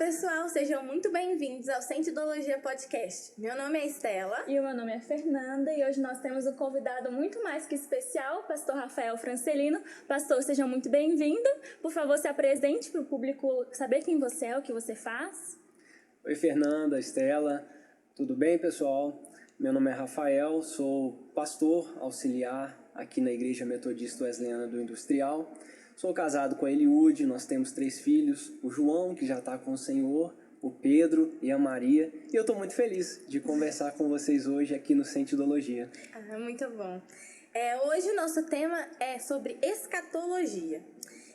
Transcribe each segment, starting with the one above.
pessoal, sejam muito bem-vindos ao Sentiologia Podcast. Meu nome é Estela. E o meu nome é Fernanda e hoje nós temos um convidado muito mais que especial, o pastor Rafael Francelino. Pastor, seja muito bem-vindo. Por favor, se apresente para o público saber quem você é, o que você faz. Oi, Fernanda, Estela. Tudo bem, pessoal? Meu nome é Rafael, sou pastor auxiliar aqui na Igreja Metodista Wesleyana do Industrial. Sou casado com a Eliude, nós temos 3 filhos, o João, que já está com o Senhor, o Pedro e a Maria. E eu estou muito feliz de conversar com vocês hoje aqui no Sentiologia. Muito bom. Hoje o nosso tema é sobre escatologia.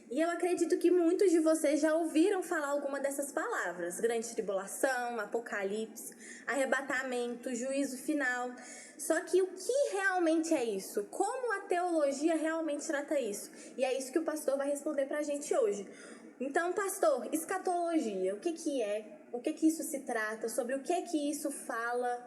E eu acredito que muitos de vocês já ouviram falar alguma dessas palavras. Grande tribulação, apocalipse, arrebatamento, juízo final. Só que o que realmente é isso? Como a teologia realmente trata isso? E é isso que o pastor vai responder pra gente hoje. Então, pastor, escatologia, o que é? O que isso se trata? Sobre o que isso fala?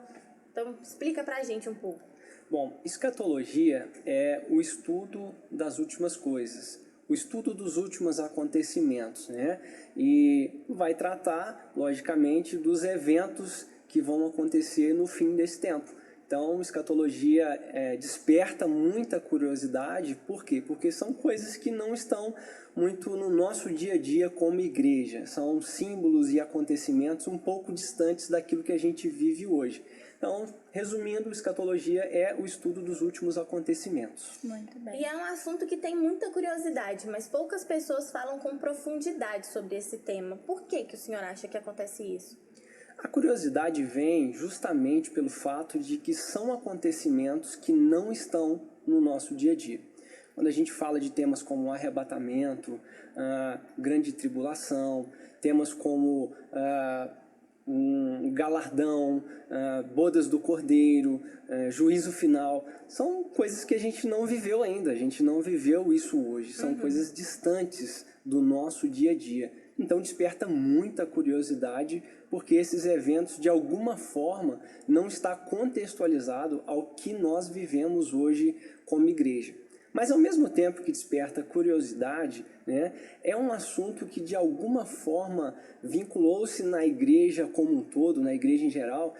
Então, explica pra gente um pouco. Bom, escatologia é o estudo das últimas coisas. O estudo dos últimos acontecimentos, né? E vai tratar, logicamente, dos eventos que vão acontecer no fim desse tempo. Então, escatologia desperta muita curiosidade. Por quê? Porque são coisas que não estão muito no nosso dia a dia como igreja. São símbolos e acontecimentos um pouco distantes daquilo que a gente vive hoje. Então, resumindo, escatologia é o estudo dos últimos acontecimentos. Muito bem. E é um assunto que tem muita curiosidade, mas poucas pessoas falam com profundidade sobre esse tema. Por que o senhor acha que acontece isso? A curiosidade vem justamente pelo fato de que são acontecimentos que não estão no nosso dia a dia. Quando a gente fala de temas como arrebatamento, grande tribulação, temas como um galardão, bodas do cordeiro, juízo final, são coisas que a gente não viveu ainda, a gente não viveu isso hoje, são coisas distantes do nosso dia a dia. Então desperta muita curiosidade, porque esses eventos de alguma forma não está contextualizado ao que nós vivemos hoje como igreja. Mas ao mesmo tempo que desperta curiosidade, né, é um assunto que de alguma forma vinculou-se na igreja como um todo, na igreja em geral,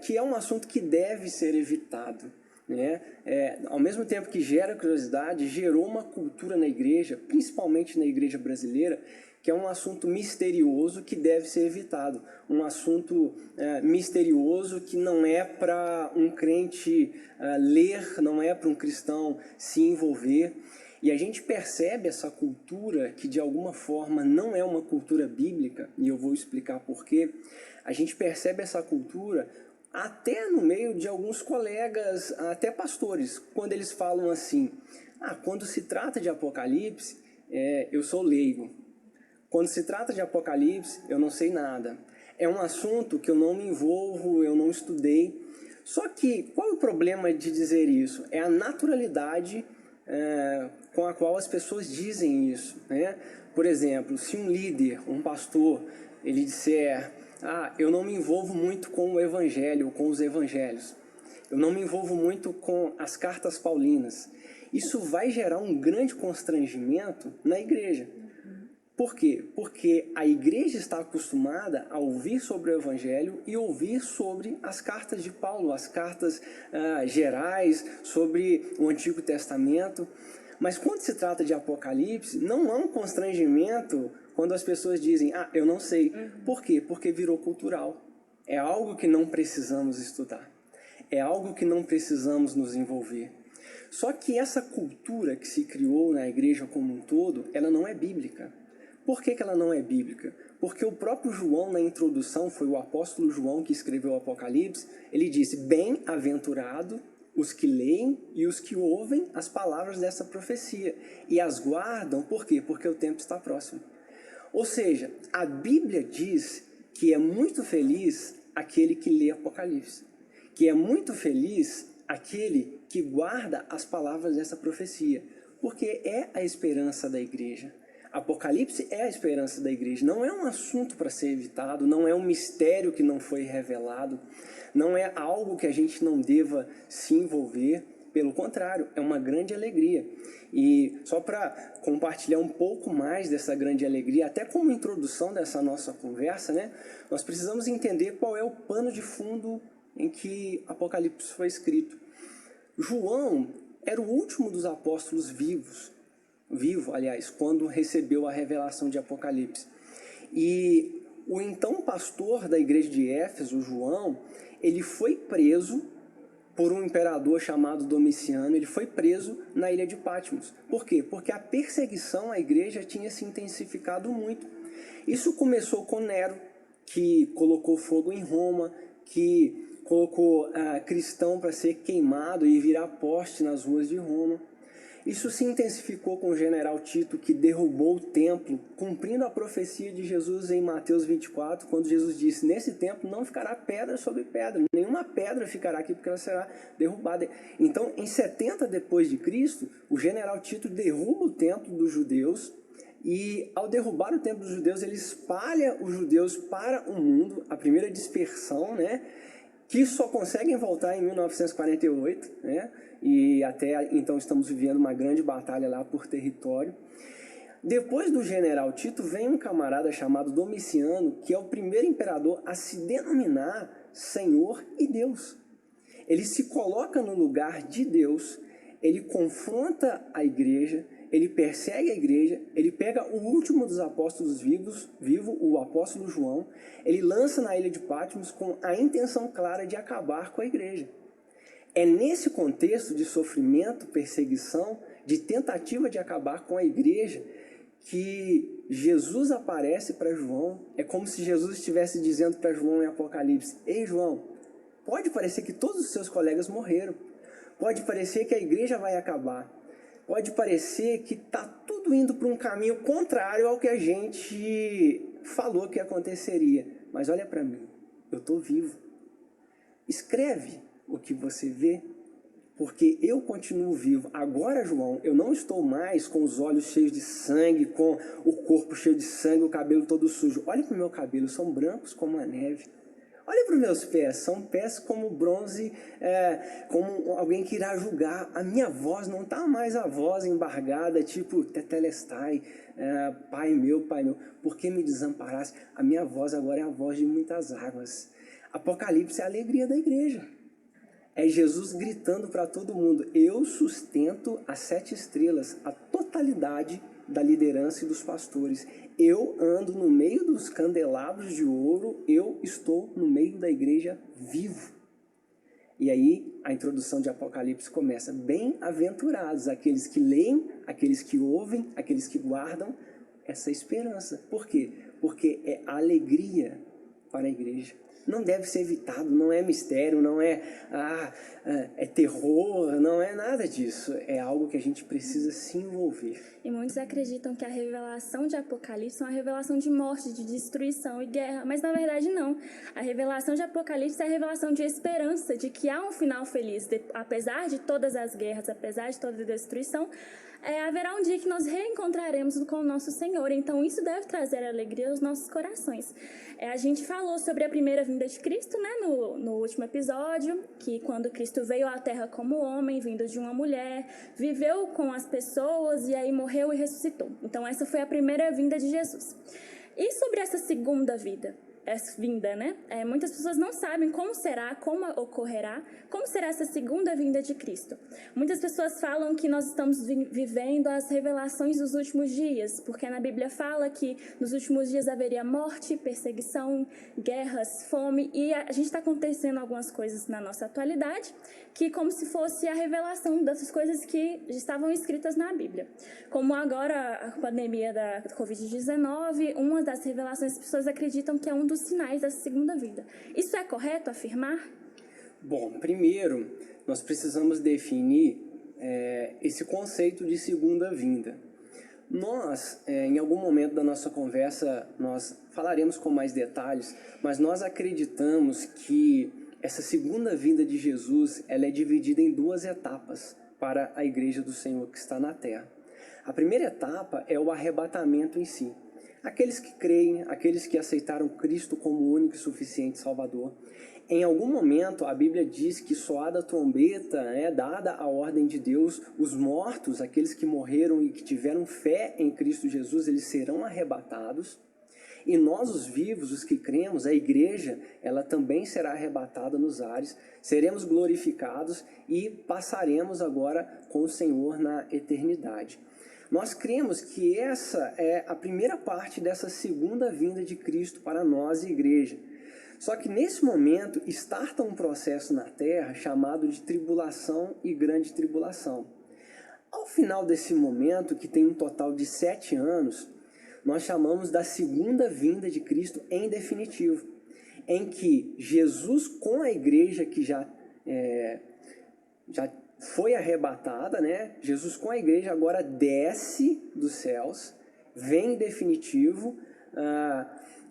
que é um assunto que deve ser evitado. Né? Ao mesmo tempo que gera curiosidade, gerou uma cultura na igreja, principalmente na igreja brasileira, que é um assunto misterioso que deve ser evitado. Um assunto misterioso que não é para um crente ler, não é para um cristão se envolver. E a gente percebe essa cultura que de alguma forma não é uma cultura bíblica, e eu vou explicar por quê. A gente percebe essa cultura até no meio de alguns colegas, até pastores, quando eles falam assim: quando se trata de Apocalipse, eu sou leigo. Quando se trata de Apocalipse, eu não sei nada. É um assunto que eu não me envolvo, eu não estudei. Só que, qual é o problema de dizer isso? É a naturalidade com a qual as pessoas dizem isso, né? Por exemplo, se um líder, um pastor, ele disser: eu não me envolvo muito com o evangelho, com os evangelhos. Eu não me envolvo muito com as cartas paulinas. Isso vai gerar um grande constrangimento na igreja. Por quê? Porque a igreja está acostumada a ouvir sobre o evangelho e ouvir sobre as cartas de Paulo, as cartas gerais, sobre o Antigo Testamento. Mas quando se trata de Apocalipse, não há um constrangimento quando as pessoas dizem: eu não sei. Por quê? Porque virou cultural. É algo que não precisamos estudar. É algo que não precisamos nos envolver. Só que essa cultura que se criou na igreja como um todo, ela não é bíblica. Por que ela não é bíblica? Porque o próprio João, na introdução, foi o apóstolo João que escreveu o Apocalipse, ele disse: bem-aventurado os que leem e os que ouvem as palavras dessa profecia e as guardam. Por quê? Porque o tempo está próximo. Ou seja, a Bíblia diz que é muito feliz aquele que lê Apocalipse, que é muito feliz aquele que guarda as palavras dessa profecia, porque é a esperança da igreja. Apocalipse é a esperança da igreja, não é um assunto para ser evitado, não é um mistério que não foi revelado, não é algo que a gente não deva se envolver. Pelo contrário, é uma grande alegria. E só para compartilhar um pouco mais dessa grande alegria, até como introdução dessa nossa conversa, né, nós precisamos entender qual é o pano de fundo em que Apocalipse foi escrito. João era o último dos apóstolos vivo, aliás, quando recebeu a revelação de Apocalipse. E o então pastor da igreja de Éfeso, João, ele foi preso por um imperador chamado Domiciano. Ele foi preso na ilha de Patmos. Por quê? Porque a perseguição à igreja tinha se intensificado muito. Isso começou com Nero, que colocou fogo em Roma, que colocou cristão para ser queimado e virar poste nas ruas de Roma. Isso se intensificou com o general Tito, que derrubou o templo, cumprindo a profecia de Jesus em Mateus 24, quando Jesus disse: nesse templo não ficará pedra sobre pedra, nenhuma pedra ficará aqui, porque ela será derrubada. Então, em 70 depois de Cristo, o general Tito derruba o templo dos judeus, e ao derrubar o templo dos judeus, ele espalha os judeus para o mundo, a primeira dispersão, né? Que só conseguem voltar em 1948, né? E até então estamos vivendo uma grande batalha lá por território. Depois do general Tito, vem um camarada chamado Domiciano, que é o primeiro imperador a se denominar Senhor e Deus. Ele se coloca no lugar de Deus, ele confronta a igreja, ele persegue a igreja, ele pega o último dos apóstolos vivo, o apóstolo João, ele lança na ilha de Patmos com a intenção clara de acabar com a igreja. É nesse contexto de sofrimento, perseguição, de tentativa de acabar com a igreja, que Jesus aparece para João. É como se Jesus estivesse dizendo para João em Apocalipse: ei, João, pode parecer que todos os seus colegas morreram, pode parecer que a igreja vai acabar, pode parecer que está tudo indo para um caminho contrário ao que a gente falou que aconteceria, mas olha para mim, eu estou vivo. Escreve o que você vê, porque eu continuo vivo. Agora, João, eu não estou mais com os olhos cheios de sangue, com o corpo cheio de sangue, o cabelo todo sujo. Olha para o meu cabelo, são brancos como a neve. Olha para os meus pés, são pés como bronze, como alguém que irá julgar. A minha voz não está mais a voz embargada, tipo Tetelestai, Pai meu, por que me desamparaste? A minha voz agora é a voz de muitas águas. Apocalipse é a alegria da igreja. É Jesus gritando para todo mundo: eu sustento as 7 estrelas, a totalidade da liderança e dos pastores. Eu ando no meio dos candelabros de ouro, eu estou no meio da igreja vivo. E aí a introdução de Apocalipse começa: bem-aventurados aqueles que leem, aqueles que ouvem, aqueles que guardam essa esperança. Por quê? Porque é alegria para a igreja. Não deve ser evitado, não é mistério, não é terror, não é nada disso. É algo que a gente precisa se envolver. E muitos acreditam que a revelação de Apocalipse é uma revelação de morte, de destruição e guerra, mas na verdade não. A revelação de Apocalipse é a revelação de esperança, de que há um final feliz. Apesar de todas as guerras, apesar de toda a destruição, haverá um dia que nós reencontraremos com o nosso Senhor. Então isso deve trazer alegria aos nossos corações. A gente falou sobre a primeira vinda de Cristo, né, no último episódio, que quando Cristo veio à Terra como homem, vindo de uma mulher, viveu com as pessoas e aí morreu e ressuscitou. Então essa foi a primeira vinda de Jesus. E sobre essa segunda vinda, né? Muitas pessoas não sabem como será, como ocorrerá, como será essa segunda vinda de Cristo. Muitas pessoas falam que nós estamos vivendo as revelações dos últimos dias, porque na Bíblia fala que nos últimos dias haveria morte, perseguição, guerras, fome, e a gente está acontecendo algumas coisas na nossa atualidade, que como se fosse a revelação dessas coisas que estavam escritas na Bíblia. Como agora a pandemia da Covid-19, uma das revelações, as pessoas acreditam que é um dos sinais da segunda vinda. Isso é correto afirmar? Bom, primeiro, nós precisamos definir esse conceito de segunda vinda. Nós, em algum momento da nossa conversa, nós falaremos com mais detalhes, mas nós acreditamos que essa segunda vinda de Jesus, ela é dividida em 2 etapas para a igreja do Senhor que está na terra. A primeira etapa é o arrebatamento em si. aqueles que creem, aqueles que aceitaram Cristo como o único e suficiente Salvador. Em algum momento, a Bíblia diz que soada a trombeta, dada a ordem de Deus, os mortos, aqueles que morreram e que tiveram fé em Cristo Jesus, eles serão arrebatados. E nós, os vivos, os que cremos, a igreja, ela também será arrebatada nos ares, seremos glorificados e passaremos agora com o Senhor na eternidade. Nós cremos que essa é a primeira parte dessa segunda vinda de Cristo para nós, igreja. Só que nesse momento starta um processo na terra chamado de tribulação e grande tribulação. Ao final desse momento, que tem um total de 7 anos, nós chamamos da segunda vinda de Cristo em definitivo, em que Jesus com a igreja que já foi arrebatada, Jesus com a igreja agora desce dos céus, vem em definitivo,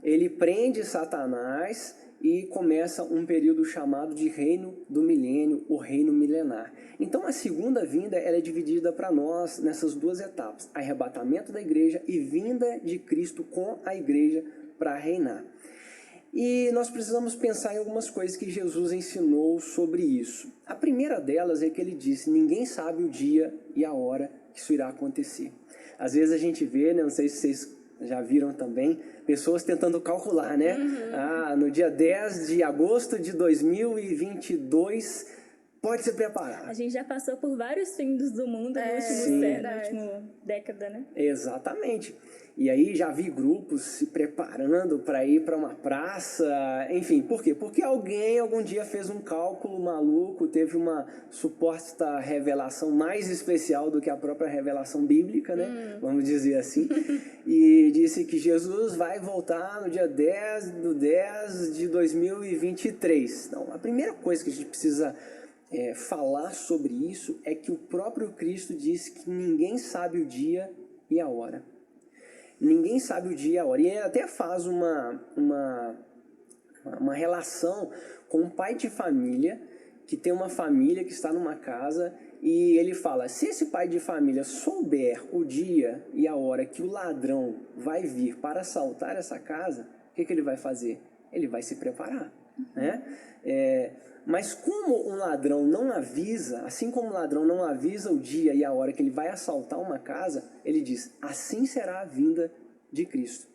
ele prende Satanás e começa um período chamado de reino do milênio, o reino milenar. Então a segunda vinda ela é dividida para nós nessas duas etapas, arrebatamento da igreja e vinda de Cristo com a igreja para reinar. E nós precisamos pensar em algumas coisas que Jesus ensinou sobre isso. A primeira delas é que ele disse, ninguém sabe o dia e a hora que isso irá acontecer. Às vezes a gente vê, não sei se vocês já viram também, pessoas tentando calcular, no dia 10 de agosto de 2022, pode se preparar. A gente já passou por vários fins do mundo no último século, na última década, Exatamente. E aí já vi grupos se preparando para ir para uma praça, enfim, por quê? Porque alguém algum dia fez um cálculo maluco, teve uma suposta revelação mais especial do que a própria revelação bíblica, vamos dizer assim, e disse que Jesus vai voltar no dia 10 de 2023. Então, a primeira coisa que a gente precisa falar sobre isso é que o próprio Cristo disse que ninguém sabe o dia e a hora. Ninguém sabe o dia e a hora. E ele até faz uma relação com um pai de família, que tem uma família que está numa casa, e ele fala, se esse pai de família souber o dia e a hora que o ladrão vai vir para assaltar essa casa, o que ele vai fazer? Ele vai se preparar, Mas como um ladrão não avisa, assim como o ladrão não avisa o dia e a hora que ele vai assaltar uma casa, ele diz, assim será a vinda de Cristo.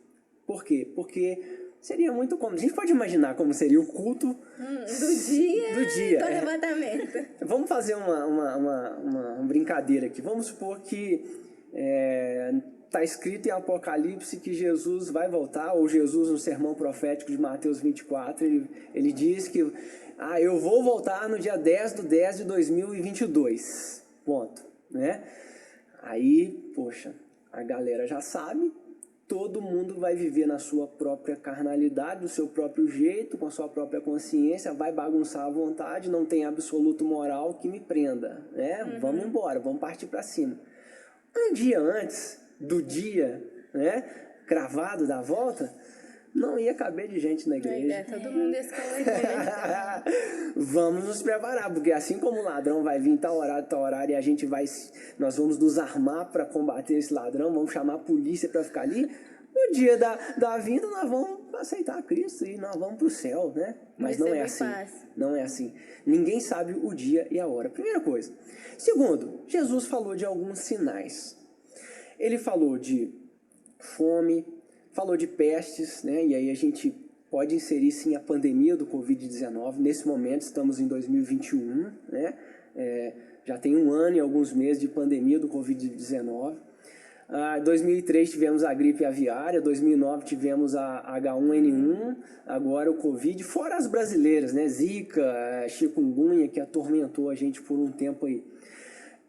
Por quê? Porque seria muito comum. A gente pode imaginar como seria o culto do dia do arrebatamento. Vamos fazer uma brincadeira aqui. Vamos supor que está escrito em Apocalipse que Jesus vai voltar, ou Jesus no sermão profético de Mateus 24, ele diz que eu vou voltar no dia 10 de 10 de 2022, ponto, Aí, poxa, a galera já sabe, todo mundo vai viver na sua própria carnalidade, do seu próprio jeito, com a sua própria consciência, vai bagunçar à vontade, não tem absoluto moral que me prenda, Vamos embora, vamos partir para cima. Um dia antes do dia, cravado da volta, não ia caber de gente na igreja. Todo mundo ia escalar. Vamos nos preparar, porque assim como o ladrão vai vir tal horário, e nós vamos nos armar para combater esse ladrão, vamos chamar a polícia para ficar ali, no dia da vinda nós vamos aceitar Cristo e nós vamos para o céu, Mas não é assim. Não é assim. Ninguém sabe o dia e a hora. Primeira coisa. Segundo, Jesus falou de alguns sinais. Ele falou de fome, falou de pestes, E aí a gente pode inserir sim a pandemia do Covid-19. Nesse momento estamos em 2021, já tem 1 ano e alguns meses de pandemia do Covid-19. 2003 tivemos a gripe aviária, 2009 tivemos a H1N1, agora o Covid, fora as brasileiras, Zika, chikungunya, que atormentou a gente por um tempo aí.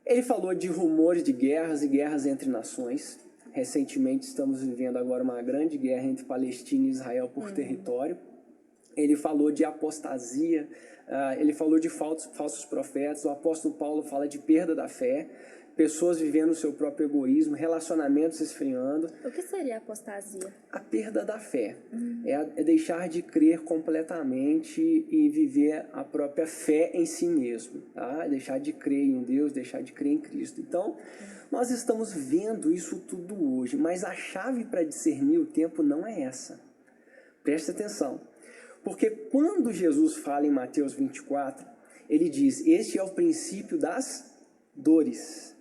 Ele falou de rumores de guerras e guerras entre nações. Recentemente estamos vivendo agora uma grande guerra entre Palestina e Israel por território. Ele falou de apostasia, ele falou de falsos profetas, o apóstolo Paulo fala de perda da fé. pessoas vivendo o seu próprio egoísmo, relacionamentos esfriando. O que seria apostasia? A perda da fé. É deixar de crer completamente e viver a própria fé em si mesmo. Tá? Deixar de crer em um Deus, deixar de crer em Cristo. Então, nós estamos vendo isso tudo hoje, mas a chave para discernir o tempo não é essa. Preste atenção. Porque quando Jesus fala em Mateus 24, ele diz, este é o princípio das dores.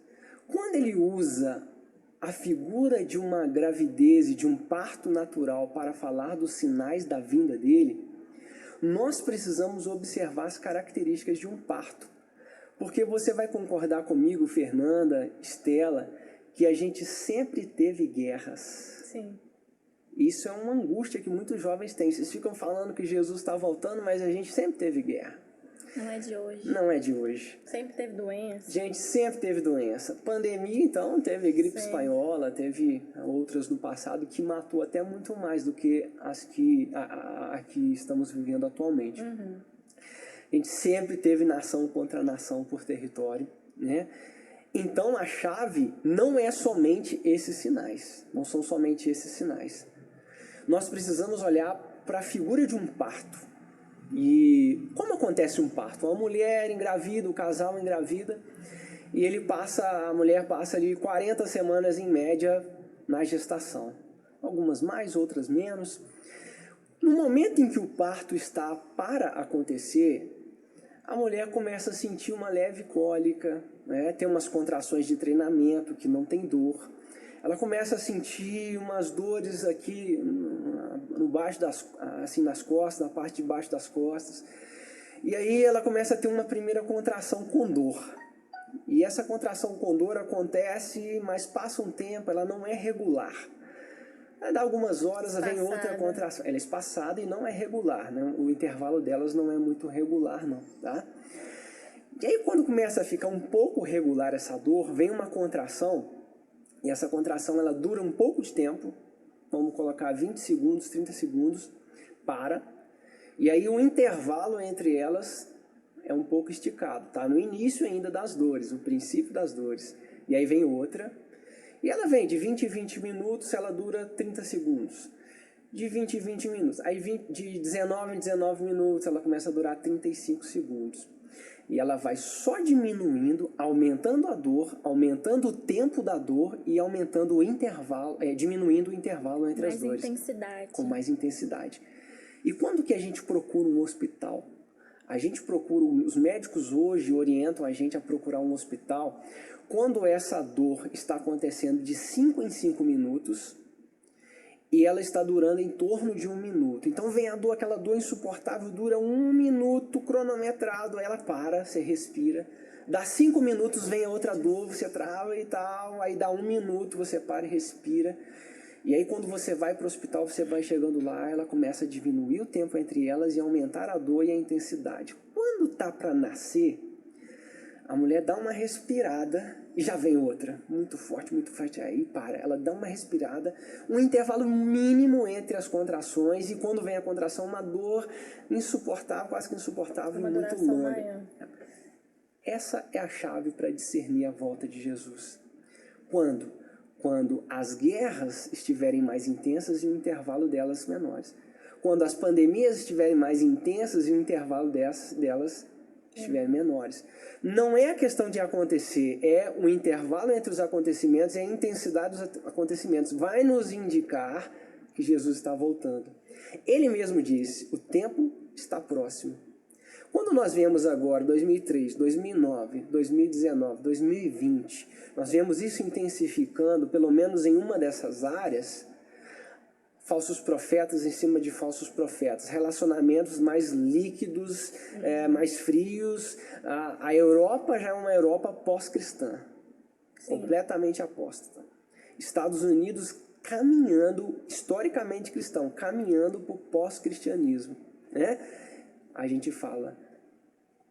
Quando ele usa a figura de uma gravidez e de um parto natural para falar dos sinais da vinda dele, nós precisamos observar as características de um parto. Porque você vai concordar comigo, Fernanda, Estela, que a gente sempre teve guerras. Sim. Isso é uma angústia que muitos jovens têm. Vocês ficam falando que Jesus está voltando, mas a gente sempre teve guerra. Não é de hoje. Não é de hoje. Sempre teve doença. Gente, sempre teve doença. Pandemia, então, teve gripe espanhola, teve outras no passado que matou até muito mais do que as que estamos vivendo atualmente. A gente sempre teve nação contra nação por território, né? Então, a chave não é somente esses sinais. Não são somente esses sinais. Nós precisamos olhar para a figura de um parto. E como acontece um parto? Uma mulher engravida, o casal engravida, e a mulher passa ali 40 semanas em média na gestação. Algumas mais, outras menos. No momento em que o parto está para acontecer, a mulher começa a sentir uma leve cólica, né? Tem umas contrações de treinamento que não tem dor. Ela começa a sentir umas dores aqui no baixo assim nas costas, na parte de baixo das costas. E aí ela começa a ter uma primeira contração com dor. E essa contração com dor acontece, mas passa um tempo, ela não é regular. Aí dá algumas horas, vem outra contração. Ela é espaçada e não é regular, né? O intervalo delas não é muito regular, não, tá? E aí quando começa a ficar um pouco regular essa dor, vem uma contração. E essa contração ela dura um pouco de tempo, vamos colocar 20 segundos, 30 segundos, para. E aí o intervalo entre elas é um pouco esticado, tá? No início ainda das dores, o princípio das dores. E aí vem outra, e ela vem de 20 em 20 minutos, ela dura 30 segundos. De 20 em 20 minutos, aí de 19 em 19 minutos ela começa a durar 35 segundos. E ela vai só diminuindo, aumentando a dor, aumentando o tempo da dor e aumentando o intervalo, diminuindo o intervalo entre as dores. Mais intensidade. Com mais intensidade. E quando que a gente procura um hospital? A gente procura, os médicos hoje orientam a gente a procurar um hospital quando essa dor está acontecendo de 5 em 5 minutos e ela está durando em torno de 1 minuto. Então vem a dor, aquela dor insuportável, dura 1 minuto cronometrado, aí ela para, você respira. Dá 5 minutos, vem a outra dor, você trava e tal, aí dá 1 minuto, você para e respira. E aí quando você vai para o hospital, você vai chegando lá, ela começa a diminuir o tempo entre elas e aumentar a dor e a intensidade. Quando tá para nascer, a mulher dá uma respirada e já vem outra, muito forte, aí para. Ela dá uma respirada, um intervalo mínimo entre as contrações e quando vem a contração, uma dor insuportável, quase que insuportável e muito longa. Maior. Essa é a chave para discernir a volta de Jesus. Quando? Quando as guerras estiverem mais intensas e o intervalo delas menores. Quando as pandemias estiverem mais intensas e o intervalo delas estiverem menores. Não é a questão de acontecer, é o intervalo entre os acontecimentos e a intensidade dos acontecimentos. Vai nos indicar que Jesus está voltando. Ele mesmo disse, o tempo está próximo. Quando nós vemos agora 2003, 2009, 2019, 2020, nós vemos isso intensificando, pelo menos em uma dessas áreas, falsos profetas em cima de falsos profetas, relacionamentos mais líquidos, mais frios. A Europa já é uma Europa pós-cristã, completamente apóstata. Estados Unidos caminhando, historicamente cristão, caminhando para o pós-cristianismo, né? A gente fala,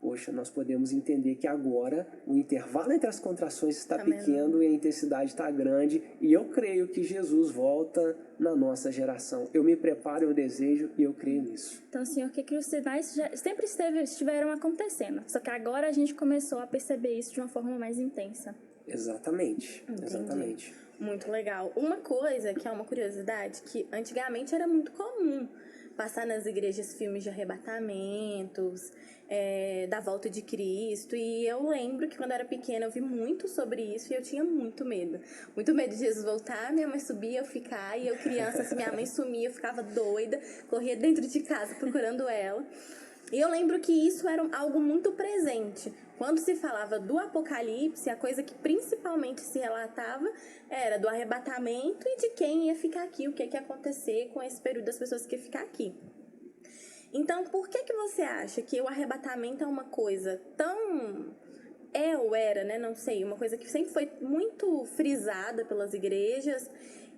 poxa, nós podemos entender que agora o intervalo entre as contrações está pequeno e a intensidade está grande, e eu creio que Jesus volta na nossa geração. Eu me preparo, eu desejo e eu creio nisso. Então, Senhor, que os sinais sempre estiveram acontecendo, só que agora a gente começou a perceber isso de uma forma mais intensa. Exatamente, Entendi. exatamente. Muito legal. Uma coisa que é uma curiosidade, que antigamente era muito comum passar nas igrejas filmes de arrebatamentos, da volta de Cristo. E eu lembro que quando eu era pequena eu vi muito sobre isso e eu tinha muito medo. Muito medo de Jesus voltar, minha mãe subia, eu ficar, e eu criança, se minha mãe sumia, eu ficava doida, corria dentro de casa procurando ela. E eu lembro que isso era algo muito presente. Quando se falava do Apocalipse, a coisa que principalmente se relatava era do arrebatamento e de quem ia ficar aqui, o que ia acontecer com esse período das pessoas que iam ficar aqui. Então, por que você acha que o arrebatamento é uma coisa tão... ou era, né? Não sei, uma coisa que sempre foi muito frisada pelas igrejas.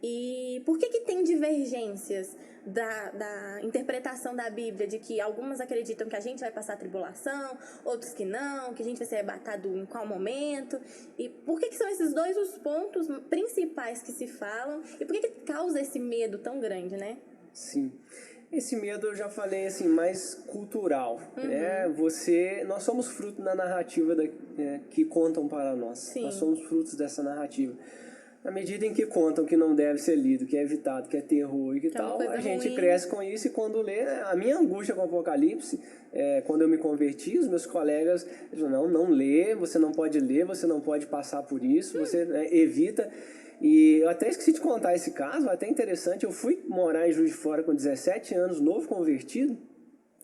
E por que tem divergências da interpretação da Bíblia, de que algumas acreditam que a gente vai passar tribulação, outros que não, que a gente vai ser arrebatado em qual momento? E por que são esses dois os pontos principais que se falam? E por que causa esse medo tão grande, né? Sim. Esse medo eu já falei assim, mais cultural, né? Nós somos fruto da narrativa que contam para nós. Sim. Nós somos frutos dessa narrativa. Na medida em que contam que não deve ser lido, que é evitado, que é terror e que tal, a gente cresce com isso. E quando lê, a minha angústia com o Apocalipse, quando eu me converti, os meus colegas diziam, não lê, você não pode ler, você não pode passar por isso, você evita. E eu até esqueci de contar esse caso, até interessante. Eu fui morar em Juiz de Fora com 17 anos, novo convertido,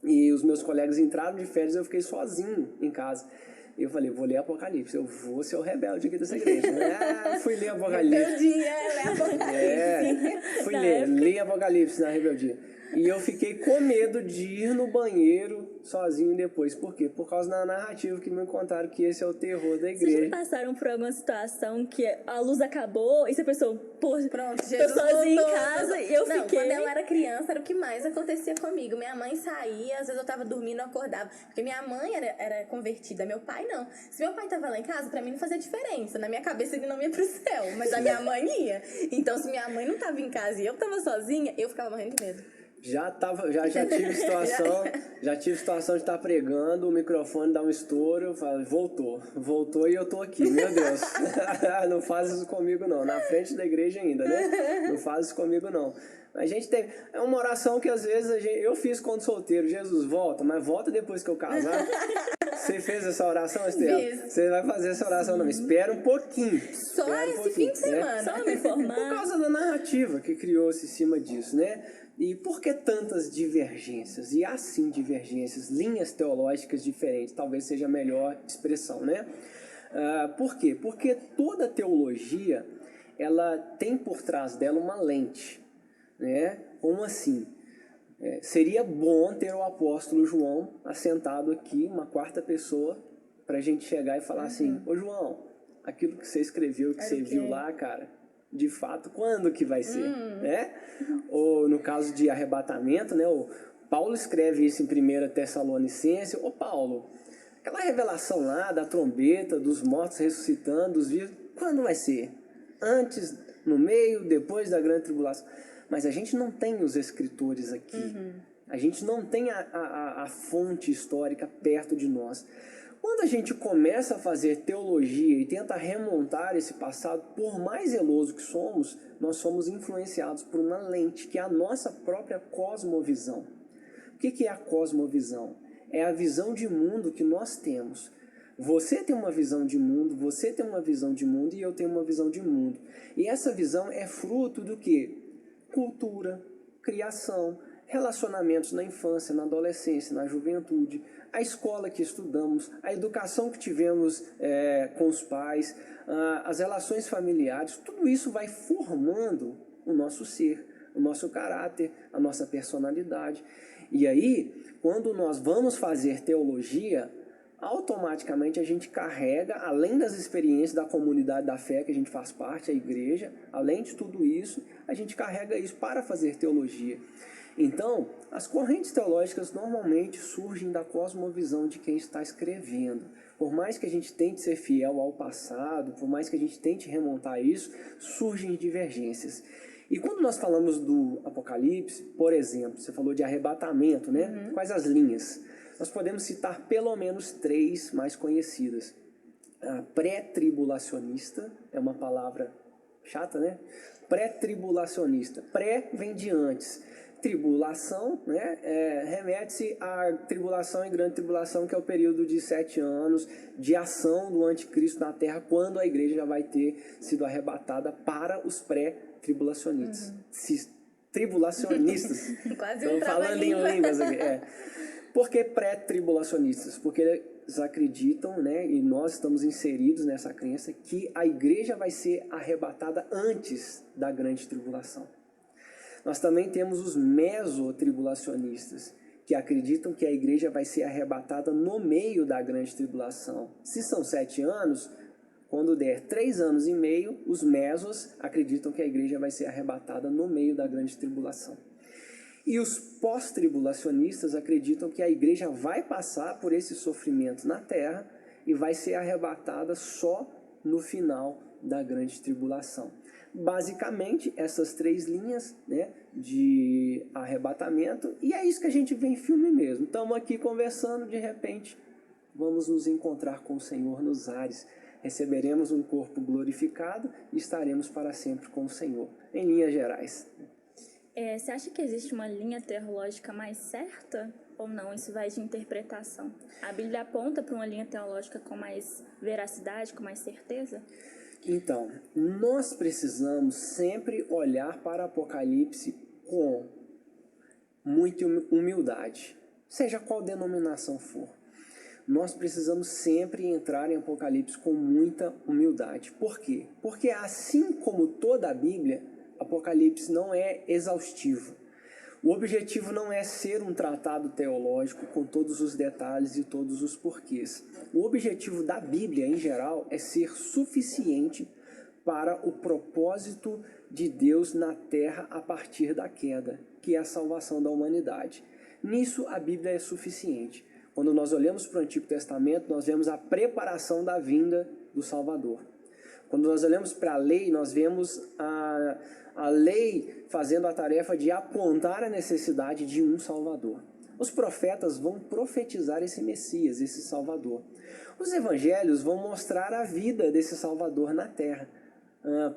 e os meus colegas entraram de férias e eu fiquei sozinho em casa. E eu falei, vou ler Apocalipse, eu vou ser o rebelde aqui dessa igreja. Fui ler Apocalipse. Rebeldia, Apocalipse. Fui ler Apocalipse na rebeldia. E eu fiquei com medo de ir no banheiro sozinho depois. Por quê? Por causa da narrativa que me contaram que esse é o terror da igreja. Vocês já passaram por alguma situação que a luz acabou e você pensou, pô, pronto, Jesus sozinha em casa e eu fiquei... Quando eu era criança era o que mais acontecia comigo. Minha mãe saía, às vezes eu tava dormindo, eu acordava. Porque minha mãe era convertida, meu pai não. Se meu pai tava lá em casa, pra mim não fazia diferença. Na minha cabeça ele não ia pro céu, mas a minha mãe ia. Então se minha mãe não tava em casa e eu tava sozinha, eu ficava morrendo de medo. Já tive situação de estar pregando, o microfone dá um estouro, eu falo, voltou e eu tô aqui, meu Deus. Não faz isso comigo não, na frente da igreja ainda, né? Não faz isso comigo não. A gente tem, é uma oração que às vezes eu fiz quando solteiro, Jesus volta, mas volta depois que eu casar. Você fez essa oração, Estela? Você vai fazer essa oração, não, espera um pouquinho. Só esse fim de semana. Só me informar. Por causa da narrativa que criou-se em cima disso, né? E por que tantas divergências? E assim divergências, linhas teológicas diferentes, talvez seja a melhor expressão, né? Por quê? Porque toda teologia, ela tem por trás dela uma lente, né? Como assim? Seria bom ter o apóstolo João assentado aqui, uma quarta pessoa, para a gente chegar e falar assim, ô João, aquilo que você escreveu, que você viu lá, cara, de fato, quando que vai ser, né? Ou no caso de arrebatamento, né? O Paulo escreve isso em 1 Tessalonicenses. Ô Paulo, aquela revelação lá da trombeta, dos mortos ressuscitando, dos vivos, quando vai ser? Antes, no meio, depois da grande tribulação? Mas a gente não tem os escritores aqui. A gente não tem a fonte histórica perto de nós. Quando a gente começa a fazer teologia e tenta remontar esse passado, por mais zeloso que somos, nós somos influenciados por uma lente, que é a nossa própria cosmovisão. O que é a cosmovisão? É a visão de mundo que nós temos. Você tem uma visão de mundo, você tem uma visão de mundo e eu tenho uma visão de mundo. E essa visão é fruto do quê? Cultura, criação, relacionamentos na infância, na adolescência, na juventude, a escola que estudamos, a educação que tivemos com os pais, as relações familiares, tudo isso vai formando o nosso ser, o nosso caráter, a nossa personalidade. E aí, quando nós vamos fazer teologia, automaticamente a gente carrega, além das experiências da comunidade da fé que a gente faz parte, a igreja, além de tudo isso, a gente carrega isso para fazer teologia. Então, as correntes teológicas normalmente surgem da cosmovisão de quem está escrevendo. Por mais que a gente tente ser fiel ao passado, por mais que a gente tente remontar isso, surgem divergências. E quando nós falamos do Apocalipse, por exemplo, você falou de arrebatamento, né? Quais as linhas? Nós podemos citar pelo menos 3 mais conhecidas. pré-tribulacionista, é uma palavra chata, né? Pré-tribulacionista. Pré vem de antes. Tribulação, né? Remete-se à tribulação e grande tribulação, que é o período de 7 anos de ação do anticristo na terra, quando a igreja já vai ter sido arrebatada para os pré-tribulacionistas. Tribulacionistas. Quase Estamos falando em línguas aqui. Por que pré-tribulacionistas? Porque eles acreditam, né, e nós estamos inseridos nessa crença, que a igreja vai ser arrebatada antes da grande tribulação. Nós também temos os mesotribulacionistas, que acreditam que a igreja vai ser arrebatada no meio da grande tribulação. Se são 7 anos, quando der 3 anos e meio, os mesos acreditam que a igreja vai ser arrebatada no meio da grande tribulação. E os pós-tribulacionistas acreditam que a igreja vai passar por esse sofrimento na terra e vai ser arrebatada só no final da grande tribulação. Basicamente, essas 3 linhas, né, de arrebatamento, e é isso que a gente vê em filme mesmo. Estamos aqui conversando, de repente, vamos nos encontrar com o Senhor nos ares. Receberemos um corpo glorificado e estaremos para sempre com o Senhor, em linhas gerais. Você acha que existe uma linha teológica mais certa ou não? Isso vai de interpretação. A Bíblia aponta para uma linha teológica com mais veracidade, com mais certeza? Então, nós precisamos sempre olhar para Apocalipse com muita humildade, seja qual denominação for. Nós precisamos sempre entrar em Apocalipse com muita humildade. Por quê? Porque assim como toda a Bíblia, Apocalipse não é exaustivo. O objetivo não é ser um tratado teológico com todos os detalhes e todos os porquês. O objetivo da Bíblia, em geral, é ser suficiente para o propósito de Deus na terra a partir da queda, que é a salvação da humanidade. Nisso, a Bíblia é suficiente. Quando nós olhamos para o Antigo Testamento, nós vemos a preparação da vinda do Salvador. Quando nós olhamos para a lei, nós vemos a lei fazendo a tarefa de apontar a necessidade de um Salvador. Os profetas vão profetizar esse Messias, esse Salvador. Os evangelhos vão mostrar a vida desse Salvador na terra.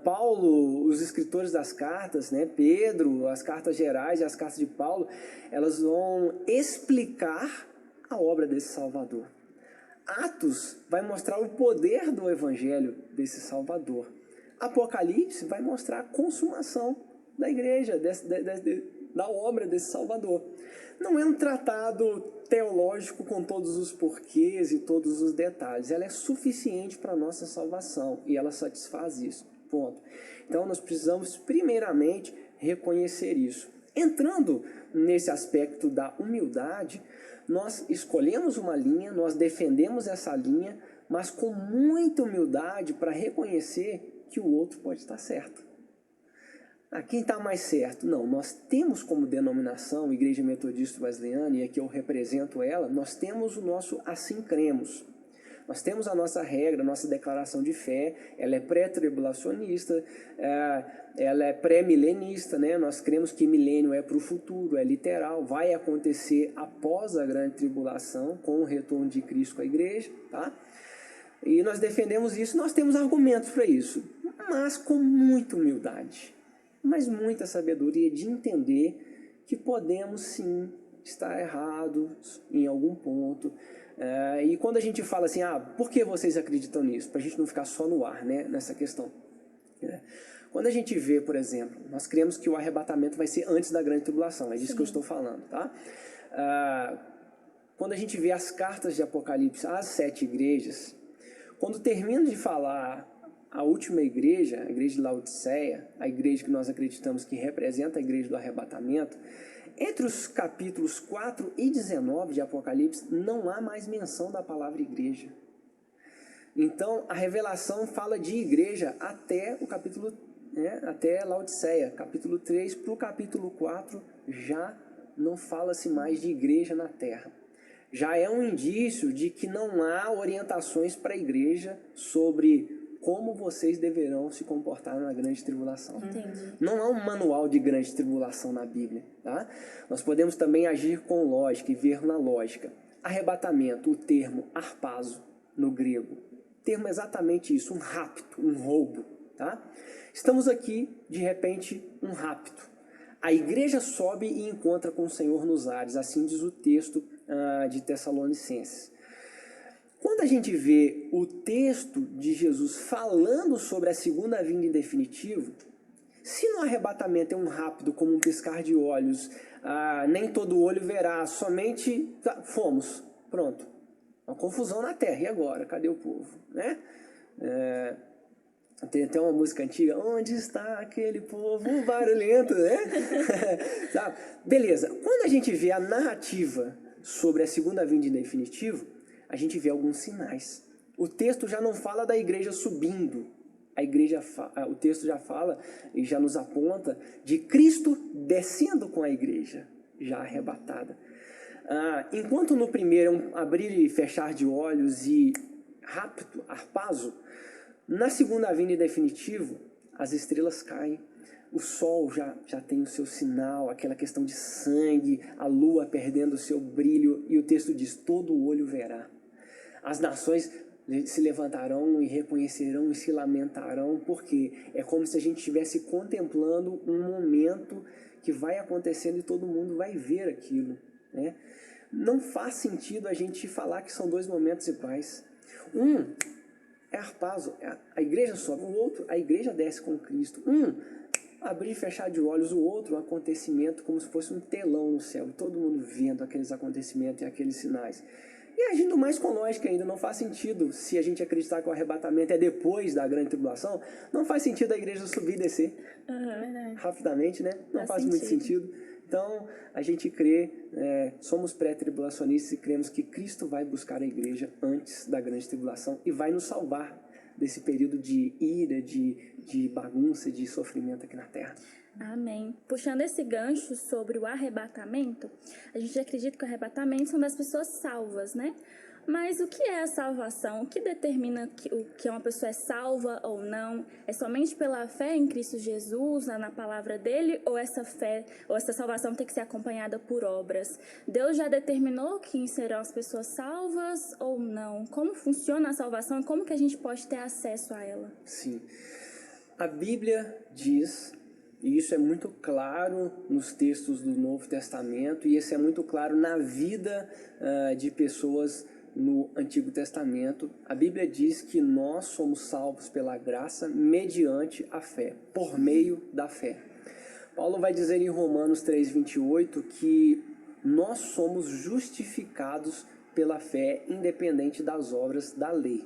Paulo, os escritores das cartas, né, Pedro, as cartas gerais e as cartas de Paulo, elas vão explicar a obra desse Salvador. Atos vai mostrar o poder do evangelho desse Salvador. Apocalipse vai mostrar a consumação da igreja, da obra desse Salvador. Não é um tratado teológico com todos os porquês e todos os detalhes. Ela é suficiente para a nossa salvação e ela satisfaz isso. Ponto. Então nós precisamos primeiramente reconhecer isso. Entrando nesse aspecto da humildade, nós escolhemos uma linha, nós defendemos essa linha, mas com muita humildade para reconhecer que o outro pode estar certo. Quem está mais certo? Não, nós temos como denominação Igreja Metodista Wesleyana, e aqui eu represento ela, nós temos o nosso assim cremos. Nós temos a nossa regra, a nossa declaração de fé, ela é pré-tribulacionista, ela é pré-milenista, né? Nós cremos que milênio é para o futuro, é literal, vai acontecer após a grande tribulação, com o retorno de Cristo à igreja, tá? E nós defendemos isso, nós temos argumentos para isso, mas com muita humildade, mas muita sabedoria de entender que podemos sim estar errados em algum ponto. E quando a gente fala assim, por que vocês acreditam nisso? Para a gente não ficar só no ar, né, nessa questão. Quando a gente vê, por exemplo, nós cremos que o arrebatamento vai ser antes da grande tribulação, é disso que eu estou falando, tá? Quando a gente vê as cartas de Apocalipse às 7 igrejas, quando termina de falar a última igreja, a igreja de Laodiceia, a igreja que nós acreditamos que representa a igreja do arrebatamento, entre os capítulos 4 e 19 de Apocalipse, não há mais menção da palavra igreja. Então, a revelação fala de igreja até o capítulo, até Laodiceia. Capítulo 3 para o capítulo 4 já não fala-se mais de igreja na terra. Já é um indício de que não há orientações para a igreja sobre como vocês deverão se comportar na grande tribulação. Entendi. Não há um manual de grande tribulação na Bíblia, tá? Nós podemos também agir com lógica e ver na lógica. Arrebatamento, o termo harpazo no grego, termo exatamente isso, um rapto, um roubo, tá? Estamos aqui, de repente, um rapto. A igreja sobe e encontra com o Senhor nos ares, assim diz o texto de Tessalonicenses. Quando a gente vê o texto de Jesus falando sobre a segunda vinda em definitivo, se no arrebatamento é um rápido como um piscar de olhos, nem todo olho verá, somente fomos, pronto. Uma confusão na terra, e agora? Cadê o povo? Né? Tem até uma música antiga, onde está aquele povo barulhento, né? Sabe? Beleza, quando a gente vê a narrativa sobre a segunda vinda em definitivo, a gente vê alguns sinais. O texto já não fala da igreja subindo, o texto já fala e já nos aponta de Cristo descendo com a igreja, já arrebatada. Enquanto no primeiro é um abrir e fechar de olhos e rápido, harpazo, na segunda vinda em definitivo, as estrelas caem, o sol já tem o seu sinal, aquela questão de sangue, a lua perdendo o seu brilho, e o texto diz, todo olho verá. As nações se levantarão e reconhecerão e se lamentarão, porque é como se a gente estivesse contemplando um momento que vai acontecendo e todo mundo vai ver aquilo, né? Não faz sentido a gente falar que são dois momentos iguais. Um é harpazo, a igreja sobe, o outro, a igreja desce com Cristo. Abrir e fechar de olhos, o outro, um acontecimento como se fosse um telão no céu, e todo mundo vendo aqueles acontecimentos e aqueles sinais. E agindo mais com lógica ainda, não faz sentido, se a gente acreditar que o arrebatamento é depois da grande tribulação, não faz sentido a igreja subir e descer rapidamente, né? Não faz muito sentido. Então, a gente crê, somos pré-tribulacionistas e cremos que Cristo vai buscar a igreja antes da grande tribulação e vai nos salvar desse período de ira, de bagunça, de sofrimento aqui na Terra. Amém. Puxando esse gancho sobre o arrebatamento, a gente acredita que o arrebatamento são das pessoas salvas, né? Mas o que é a salvação? O que determina que uma pessoa é salva ou não? É somente pela fé em Cristo Jesus, na palavra dele, ou essa fé, ou essa salvação tem que ser acompanhada por obras? Deus já determinou quem serão as pessoas salvas ou não? Como funciona a salvação e como que a gente pode ter acesso a ela? Sim. A Bíblia diz, e isso é muito claro nos textos do Novo Testamento, e isso é muito claro na vida de pessoas no Antigo Testamento. A Bíblia diz que nós somos salvos pela graça mediante a fé, por meio da fé. Paulo vai dizer em Romanos 3:28 que nós somos justificados pela fé, independente das obras da lei.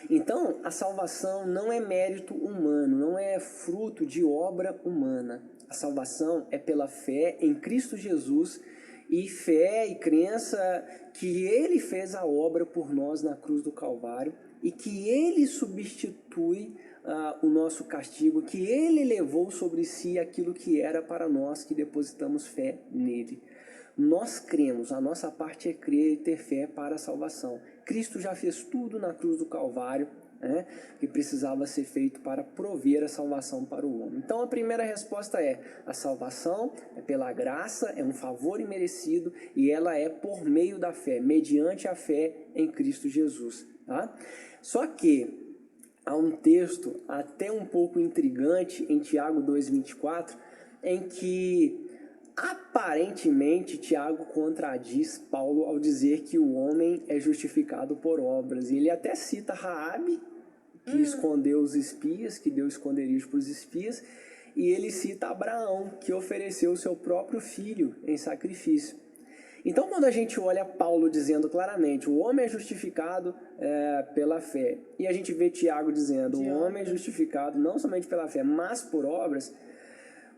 Então, a salvação não é mérito humano, não é fruto de obra humana. A salvação é pela fé em Cristo Jesus, e fé e crença que Ele fez a obra por nós na cruz do Calvário e que Ele substitui o nosso castigo, que Ele levou sobre si aquilo que era para nós que depositamos fé nele. Nós cremos, a nossa parte é crer e ter fé para a salvação. Cristo já fez tudo na cruz do Calvário, né, que precisava ser feito para prover a salvação para o homem. Então a primeira resposta é: a salvação é pela graça, é um favor imerecido e ela é por meio da fé, mediante a fé em Cristo Jesus. Tá? Só que há um texto até um pouco intrigante em Tiago 2:24, em que aparentemente Tiago contradiz Paulo ao dizer que o homem é justificado por obras. E ele até cita Raabe, que escondeu os espias, que deu esconderijo para os espias, e ele cita Abraão, que ofereceu o seu próprio filho em sacrifício. Então, quando a gente olha Paulo dizendo claramente, o homem é justificado pela fé, e a gente vê Tiago dizendo, o homem é justificado não somente pela fé, mas por obras,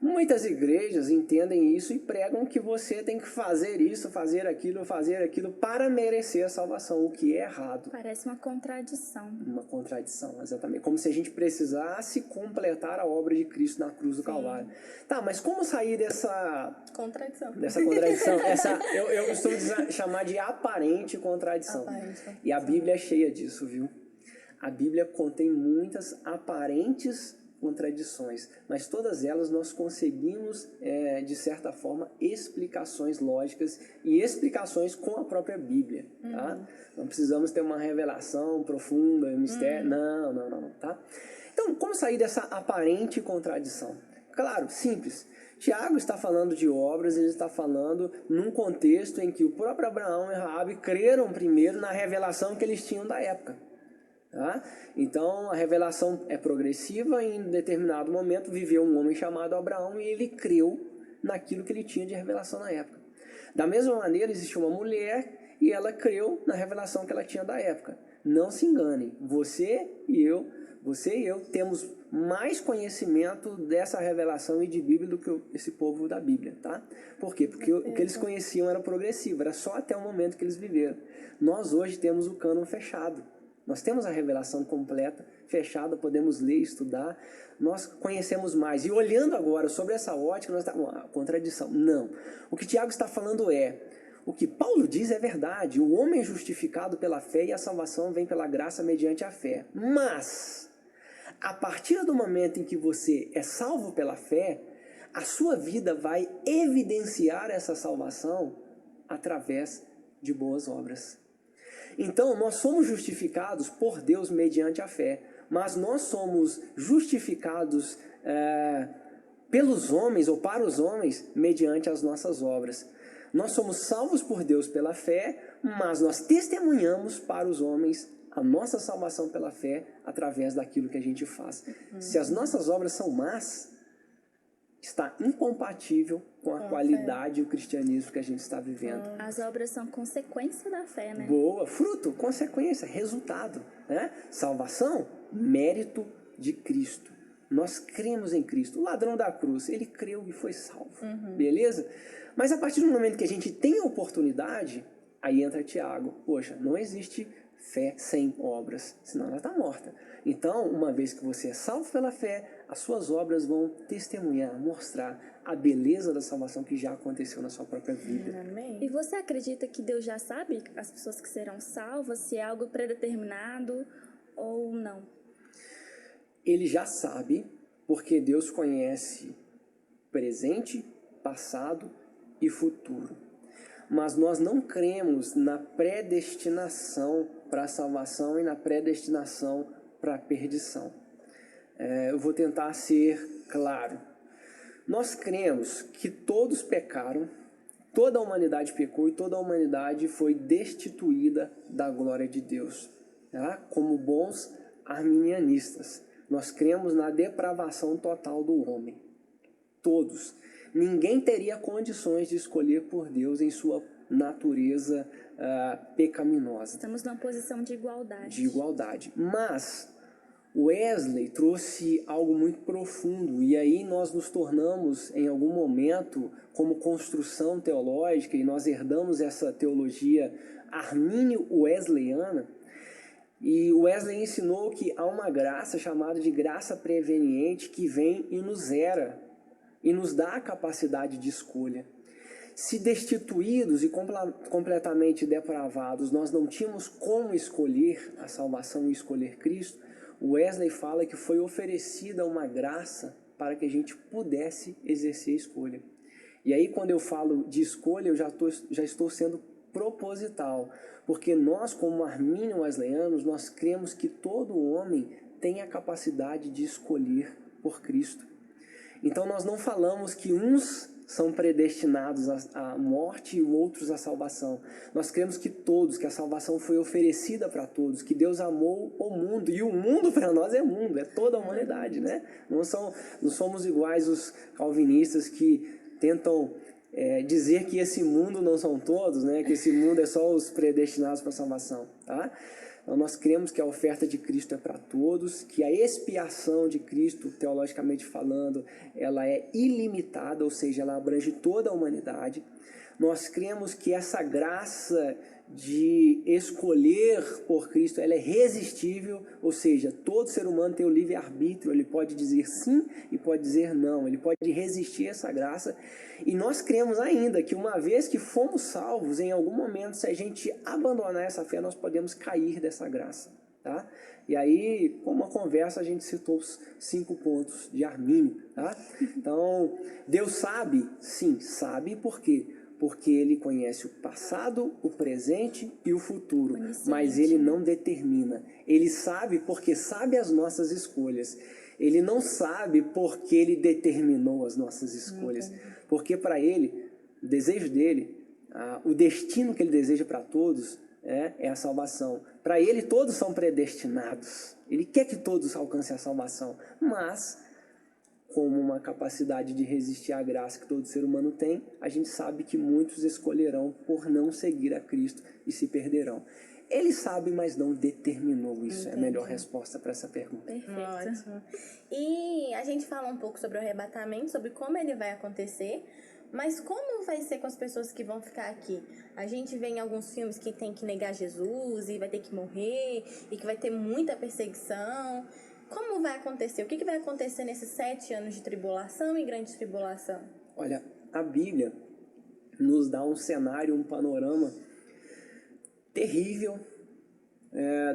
muitas igrejas entendem isso e pregam que você tem que fazer isso, fazer aquilo para merecer a salvação, o que é errado. Parece uma contradição. Uma contradição, exatamente. Como se a gente precisasse completar a obra de Cristo na cruz do Calvário. Tá, mas como sair dessa contradição? Eu costumo chamar de aparente contradição. E a Bíblia é cheia disso, viu? A Bíblia contém muitas aparentes contradições, mas todas elas nós conseguimos, de certa forma, explicações lógicas e explicações com a própria Bíblia, tá? Não precisamos ter uma revelação profunda, mistério, não, tá? Então, como sair dessa aparente contradição? Claro, simples. Tiago está falando de obras, ele está falando num contexto em que o próprio Abraão e Raabe creram primeiro na revelação que eles tinham da época. Tá? Então, a revelação é progressiva e em determinado momento viveu um homem chamado Abraão e ele creu naquilo que ele tinha de revelação na época. Da mesma maneira, existe uma mulher e ela creu na revelação que ela tinha da época. Não se enganem, você e eu temos mais conhecimento dessa revelação e de Bíblia do que esse povo da Bíblia, tá? Por quê? Porque o que eles conheciam era progressivo, era só até o momento que eles viveram. Nós hoje temos o cânon fechado. Nós temos a revelação completa, fechada, podemos ler, estudar, nós conhecemos mais. E olhando agora sobre essa ótica, nós estamos... contradição. Não. O que Tiago está falando o que Paulo diz é verdade. O homem é justificado pela fé e a salvação vem pela graça mediante a fé. Mas, a partir do momento em que você é salvo pela fé, a sua vida vai evidenciar essa salvação através de boas obras. Então, nós somos justificados por Deus mediante a fé, mas nós somos justificados pelos homens ou para os homens mediante as nossas obras. Nós somos salvos por Deus pela fé, mas nós testemunhamos para os homens a nossa salvação pela fé através daquilo que a gente faz. Se as nossas obras são más, está incompatível com a qualidade e o cristianismo que a gente está vivendo. As obras são consequência da fé, né? Boa, fruto, consequência, resultado, né? Salvação, mérito de Cristo. Nós cremos em Cristo. O ladrão da cruz, ele creu e foi salvo, beleza? Mas a partir do momento que a gente tem a oportunidade, aí entra Tiago. Poxa, não existe fé sem obras, senão ela está morta. Então, uma vez que você é salvo pela fé, as suas obras vão testemunhar, mostrar a beleza da salvação que já aconteceu na sua própria vida. Amém. E você acredita que Deus já sabe as pessoas que serão salvas, se é algo predeterminado ou não? Ele já sabe, porque Deus conhece presente, passado e futuro. Mas nós não cremos na predestinação para a salvação e na predestinação para a perdição. Eu vou tentar ser claro. Nós cremos que todos pecaram, toda a humanidade pecou e toda a humanidade foi destituída da glória de Deus. Tá? Como bons arminianistas, nós cremos na depravação total do homem. Todos. Ninguém teria condições de escolher por Deus em sua natureza pecaminosa. Estamos numa posição de igualdade. De igualdade. Mas Wesley trouxe algo muito profundo e aí nós nos tornamos, em algum momento, como construção teológica, e nós herdamos essa teologia armínio-wesleyana, e Wesley ensinou que há uma graça chamada de graça preveniente que vem e nos era, e nos dá a capacidade de escolha. Se destituídos e completamente depravados, nós não tínhamos como escolher a salvação e escolher Cristo, Wesley fala que foi oferecida uma graça para que a gente pudesse exercer a escolha. E aí, quando eu falo de escolha, eu já estou sendo proposital, porque nós, como armínio-wesleyanos, nós cremos que todo homem tem a capacidade de escolher por Cristo. Então, nós não falamos que uns são predestinados à morte e outros à salvação. Nós cremos que todos, que a salvação foi oferecida para todos, que Deus amou o mundo, e o mundo para nós é mundo, é toda a humanidade, né? Não somos iguais os calvinistas que tentam dizer que esse mundo não são todos, né? Que esse mundo é só os predestinados para a salvação, tá? Então, nós cremos que a oferta de Cristo é para todos, que a expiação de Cristo, teologicamente falando, ela é ilimitada, ou seja, ela abrange toda a humanidade. Nós cremos que essa graça de escolher por Cristo, ela é irresistível, ou seja, todo ser humano tem o livre-arbítrio, ele pode dizer sim e pode dizer não, ele pode resistir a essa graça. E nós cremos ainda que uma vez que fomos salvos, em algum momento, se a gente abandonar essa fé, nós podemos cair dessa graça. tá? E aí, como uma conversa, a gente citou os 5 pontos de Armínio, tá? Então, Deus sabe? Sim, sabe por quê? Porque Ele conhece o passado, o presente e o futuro, mas Ele não determina. Ele sabe porque sabe as nossas escolhas. Ele não sabe porque Ele determinou as nossas escolhas. Porque para Ele, o desejo dele, o destino que Ele deseja para todos é a salvação. Para Ele, todos são predestinados. Ele quer que todos alcancem a salvação, mas como uma capacidade de resistir à graça que todo ser humano tem, a gente sabe que muitos escolherão por não seguir a Cristo e se perderão. Ele sabe, mas não determinou isso. É a melhor resposta para essa pergunta. Perfeito. Ótimo. E a gente fala um pouco sobre o arrebatamento, sobre como ele vai acontecer, mas como vai ser com as pessoas que vão ficar aqui? A gente vê em alguns filmes que tem que negar Jesus e vai ter que morrer e que vai ter muita perseguição. Como vai acontecer? O que vai acontecer nesses 7 anos de tribulação e grande tribulação? Olha, a Bíblia nos dá um cenário, um panorama terrível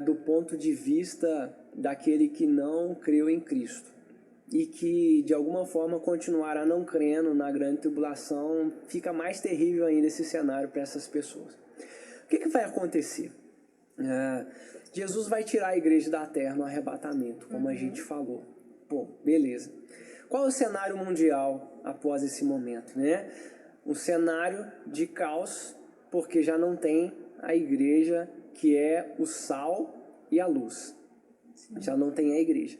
do ponto de vista daquele que não creu em Cristo e que de alguma forma continuará não crendo na grande tribulação. Fica mais terrível ainda esse cenário para essas pessoas. O que vai acontecer? Jesus vai tirar a igreja da terra no arrebatamento, como a gente falou. Bom, beleza. Qual é o cenário mundial após esse momento, né? Um cenário de caos, porque já não tem a igreja que é o sal e a luz. Já não tem a igreja.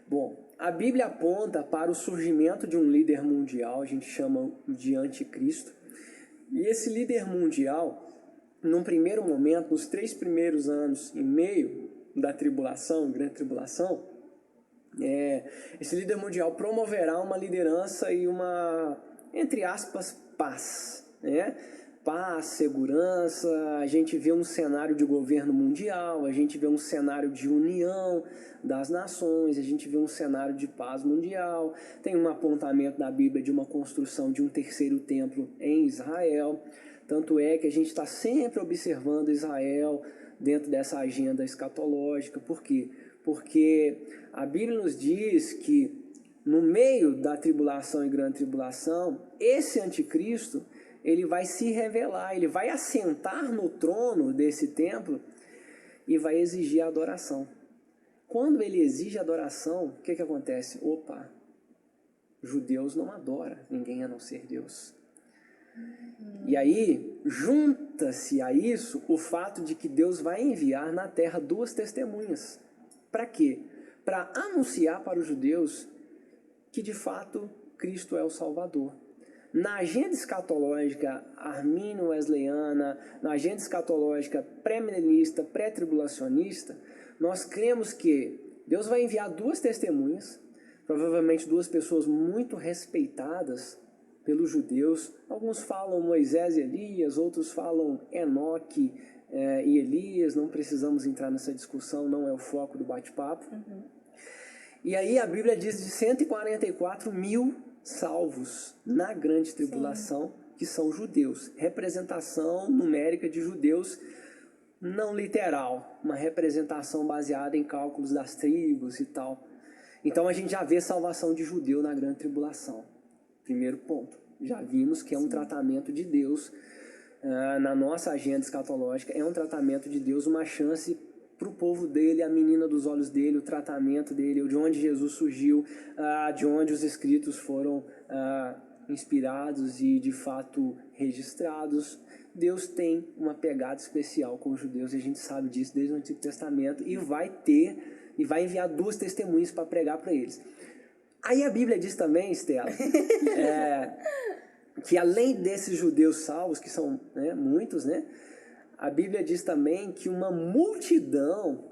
Bom, a Bíblia aponta para o surgimento de um líder mundial, a gente chama de anticristo. E esse líder mundial, num primeiro momento, nos 3 primeiros anos e meio da tribulação, grande tribulação, esse líder mundial promoverá uma liderança e uma, entre aspas, paz, né? Paz, segurança. A gente vê um cenário de governo mundial, a gente vê um cenário de união das nações, a gente vê um cenário de paz mundial. Tem um apontamento da Bíblia de uma construção de um 3º templo em Israel. Tanto é que a gente está sempre observando Israel dentro dessa agenda escatológica. Por quê? Porque a Bíblia nos diz que no meio da tribulação e grande tribulação, esse anticristo, ele vai se revelar, ele vai assentar no trono desse templo e vai exigir adoração. Quando ele exige adoração, o que acontece? Opa, judeus não adoram ninguém a não ser Deus. E aí, junta-se a isso o fato de que Deus vai enviar na terra 2 testemunhas. Para quê? Para anunciar para os judeus que de fato Cristo é o Salvador. Na agenda escatológica armínio-wesleyana, na agenda escatológica pré-milenista, pré-tribulacionista, nós cremos que Deus vai enviar 2 testemunhas, provavelmente 2 pessoas muito respeitadas pelos judeus. Alguns falam Moisés e Elias, outros falam Enoque e Elias. Não precisamos entrar nessa discussão, não é o foco do bate-papo. E aí a Bíblia diz de 144 mil salvos na grande tribulação, que são judeus. Representação numérica de judeus não literal, uma representação baseada em cálculos das tribos e tal. Então a gente já vê salvação de judeu na grande tribulação. Primeiro ponto. Já vimos que é um tratamento de Deus na nossa agenda escatológica, é um tratamento de Deus, uma chance para o povo dele, a menina dos olhos dele, o tratamento dele, de onde Jesus surgiu, de onde os escritos foram inspirados e de fato registrados. Deus tem uma pegada especial com os judeus, e a gente sabe disso desde o Antigo Testamento, e vai enviar 2 testemunhas para pregar para eles. Aí a Bíblia diz também, Estela, que além desses judeus salvos, que são muitos, né? A Bíblia diz também que uma multidão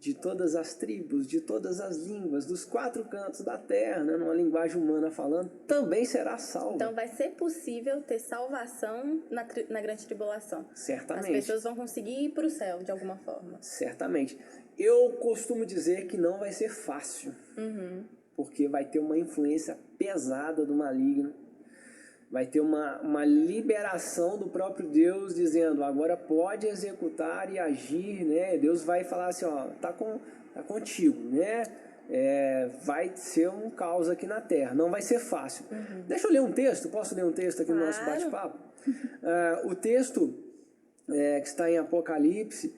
de todas as tribos, de todas as línguas, dos 4 cantos da terra, né, numa linguagem humana falando, também será salva. Então vai ser possível ter salvação na grande tribulação. Certamente. As pessoas vão conseguir ir para o céu de alguma forma. Certamente. Eu costumo dizer que não vai ser fácil, porque vai ter uma influência pesada do maligno. vai ter uma liberação do próprio Deus dizendo, agora pode executar e agir, né? Deus vai falar assim, ó, tá contigo, né? Vai ser um caos aqui na Terra, não vai ser fácil. Deixa eu ler um texto, posso ler um texto aqui no nosso bate-papo? O texto que está em Apocalipse,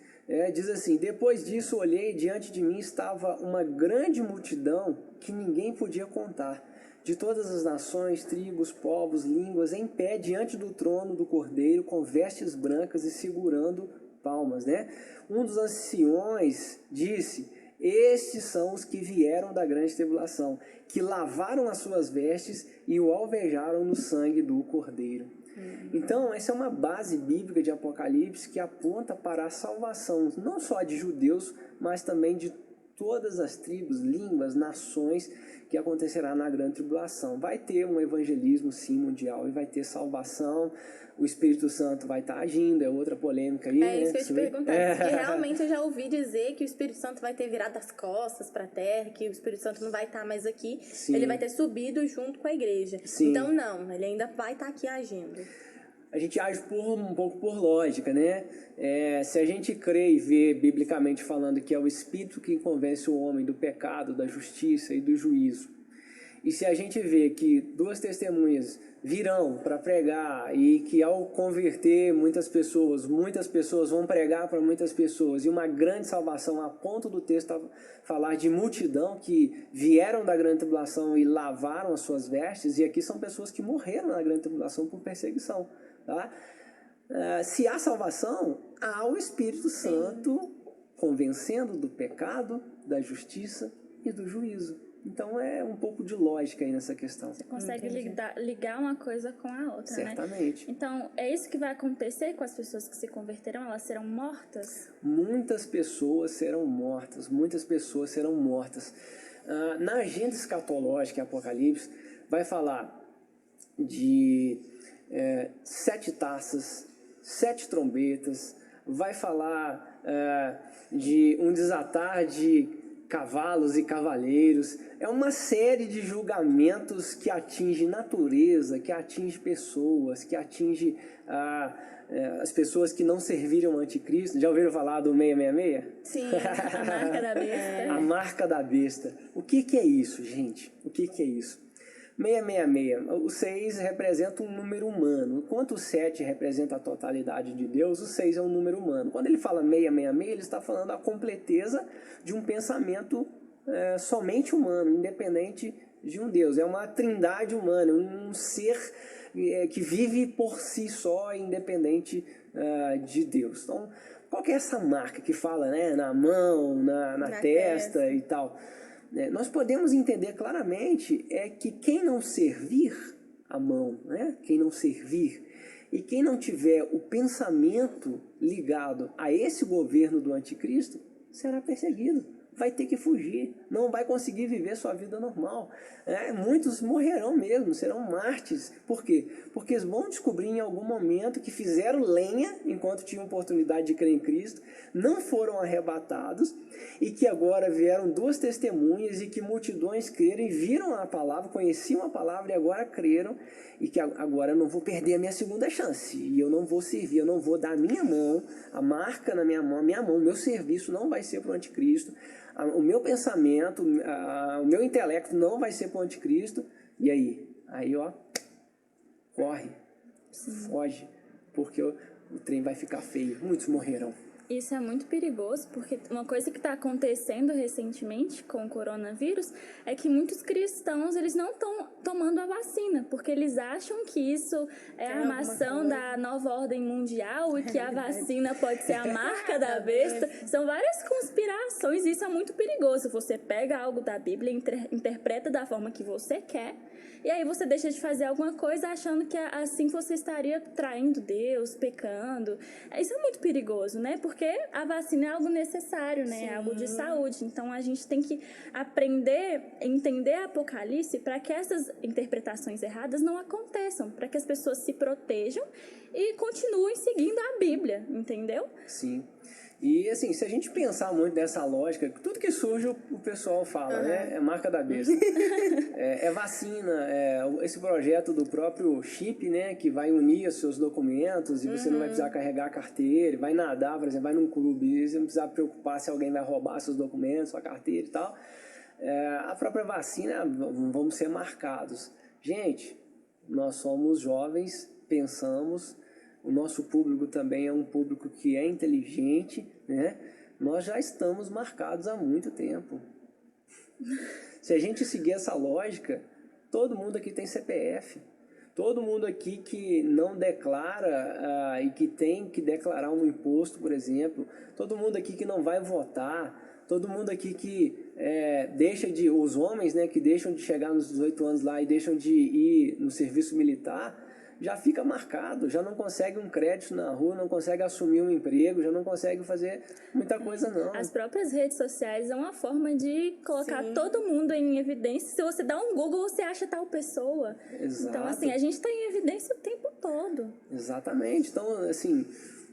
diz assim, depois disso olhei, diante de mim estava uma grande multidão que ninguém podia contar, de todas as nações, tribos, povos, línguas, em pé diante do trono do Cordeiro, com vestes brancas e segurando palmas, né? Um dos anciões disse, estes são os que vieram da grande tribulação, que lavaram as suas vestes e o alvejaram no sangue do Cordeiro. Então, essa é uma base bíblica de Apocalipse que aponta para a salvação, não só de judeus, mas também de todas as tribos, línguas, nações que acontecerá na grande tribulação. Vai ter um evangelismo, sim, mundial, e vai ter salvação, o Espírito Santo vai estar agindo, é outra polêmica aí, isso que eu ia te perguntar, porque realmente eu já ouvi dizer que o Espírito Santo vai ter virado as costas para a terra, que o Espírito Santo não vai estar mais aqui, Sim. Ele vai ter subido junto com a igreja. Sim. Então não, ele ainda vai estar aqui agindo. A gente age um pouco por lógica, né? Se a gente crê e vê, biblicamente falando, que é o Espírito que convence o homem do pecado, da justiça e do juízo, e se a gente vê que duas testemunhas virão para pregar e que ao converter muitas pessoas vão pregar para muitas pessoas e uma grande salvação, a ponto do texto falar de multidão que vieram da grande tribulação e lavaram as suas vestes, e aqui são pessoas que morreram na grande tribulação por perseguição. Tá? Se há salvação, há o Espírito Santo convencendo do pecado, da justiça e do juízo. Então é um pouco de lógica aí nessa questão. Você consegue ligar uma coisa com a outra, certamente, né? Então, é isso que vai acontecer com as pessoas que se converterão? Elas serão mortas? Muitas pessoas serão mortas, muitas pessoas serão mortas. Na agenda escatológica, Apocalipse, vai falar de 7 taças, 7 trombetas, vai falar de um desatar de cavalos e cavaleiros. É uma série de julgamentos que atinge natureza, que atinge pessoas, que atinge as pessoas que não serviram ao anticristo. Já ouviram falar do 666? Sim, a marca da besta. A marca da besta. O que é isso, gente? O que é isso? 666, o 6 representa um número humano. Enquanto o 7 representa a totalidade de Deus, o 6 é um número humano. Quando ele fala 666, ele está falando a completeza de um pensamento somente humano, independente de um Deus. É uma trindade humana, um ser que vive por si só, independente de Deus. Então, qual que é essa marca que fala, né, na mão, na testa e tal? Nós podemos entender claramente que quem não servir a mão, né? Quem não servir e quem não tiver o pensamento ligado a esse governo do anticristo será perseguido, vai ter que fugir, não vai conseguir viver sua vida normal. Muitos morrerão mesmo, serão mártires. Por quê? Porque eles vão descobrir em algum momento que fizeram lenha enquanto tinham oportunidade de crer em Cristo, não foram arrebatados, e que agora vieram 2 testemunhas e que multidões creram e viram a palavra, conheciam a palavra e agora creram, e que agora eu não vou perder a minha segunda chance, e eu não vou servir, eu não vou dar a minha mão, a marca na minha mão, meu serviço não vai ser para o anticristo, o meu pensamento, o meu intelecto não vai ser para o anticristo. E aí ó, corre, foge, porque o trem vai ficar feio, muitos morrerão. Isso é muito perigoso, porque uma coisa que está acontecendo recentemente com o coronavírus é que muitos cristãos, eles não estão tomando a vacina, porque eles acham que isso é a armação da nova ordem mundial e que a vacina pode ser a marca da besta. São várias conspirações e isso é muito perigoso. Você pega algo da Bíblia, interpreta da forma que você quer, e aí você deixa de fazer alguma coisa achando que assim você estaria traindo Deus, pecando. Isso é muito perigoso, né? Porque a vacina é algo necessário, né? É algo de saúde. Então a gente tem que aprender, entender Apocalipse para que essas interpretações erradas não aconteçam, para que as pessoas se protejam e continuem seguindo a Bíblia, entendeu? Sim. E assim, se a gente pensar muito nessa lógica, tudo que surge o pessoal fala, né? É marca da besta. É vacina, esse projeto do próprio chip, né? Que vai unir os seus documentos e você não vai precisar carregar a carteira, vai nadar, por exemplo, vai num clube e você não precisa preocupar se alguém vai roubar seus documentos, sua carteira e tal. A própria vacina, vamos ser marcados. Gente, nós somos jovens, pensamos, o nosso público também é um público que é inteligente, né? Nós já estamos marcados há muito tempo. Se a gente seguir essa lógica, todo mundo aqui tem CPF. Todo mundo aqui que não declara e que tem que declarar um imposto, por exemplo. Todo mundo aqui que não vai votar. Todo mundo aqui que deixa de... Os homens, né, que deixam de chegar nos 18 anos lá e deixam de ir no serviço militar, já fica marcado, já não consegue um crédito na rua, não consegue assumir um emprego, já não consegue fazer muita coisa, não. As próprias redes sociais é uma forma de colocar todo mundo em evidência. Se você dá um Google, você acha tal pessoa. Exato. Então, assim, a gente está em evidência o tempo todo. Exatamente. Então, assim,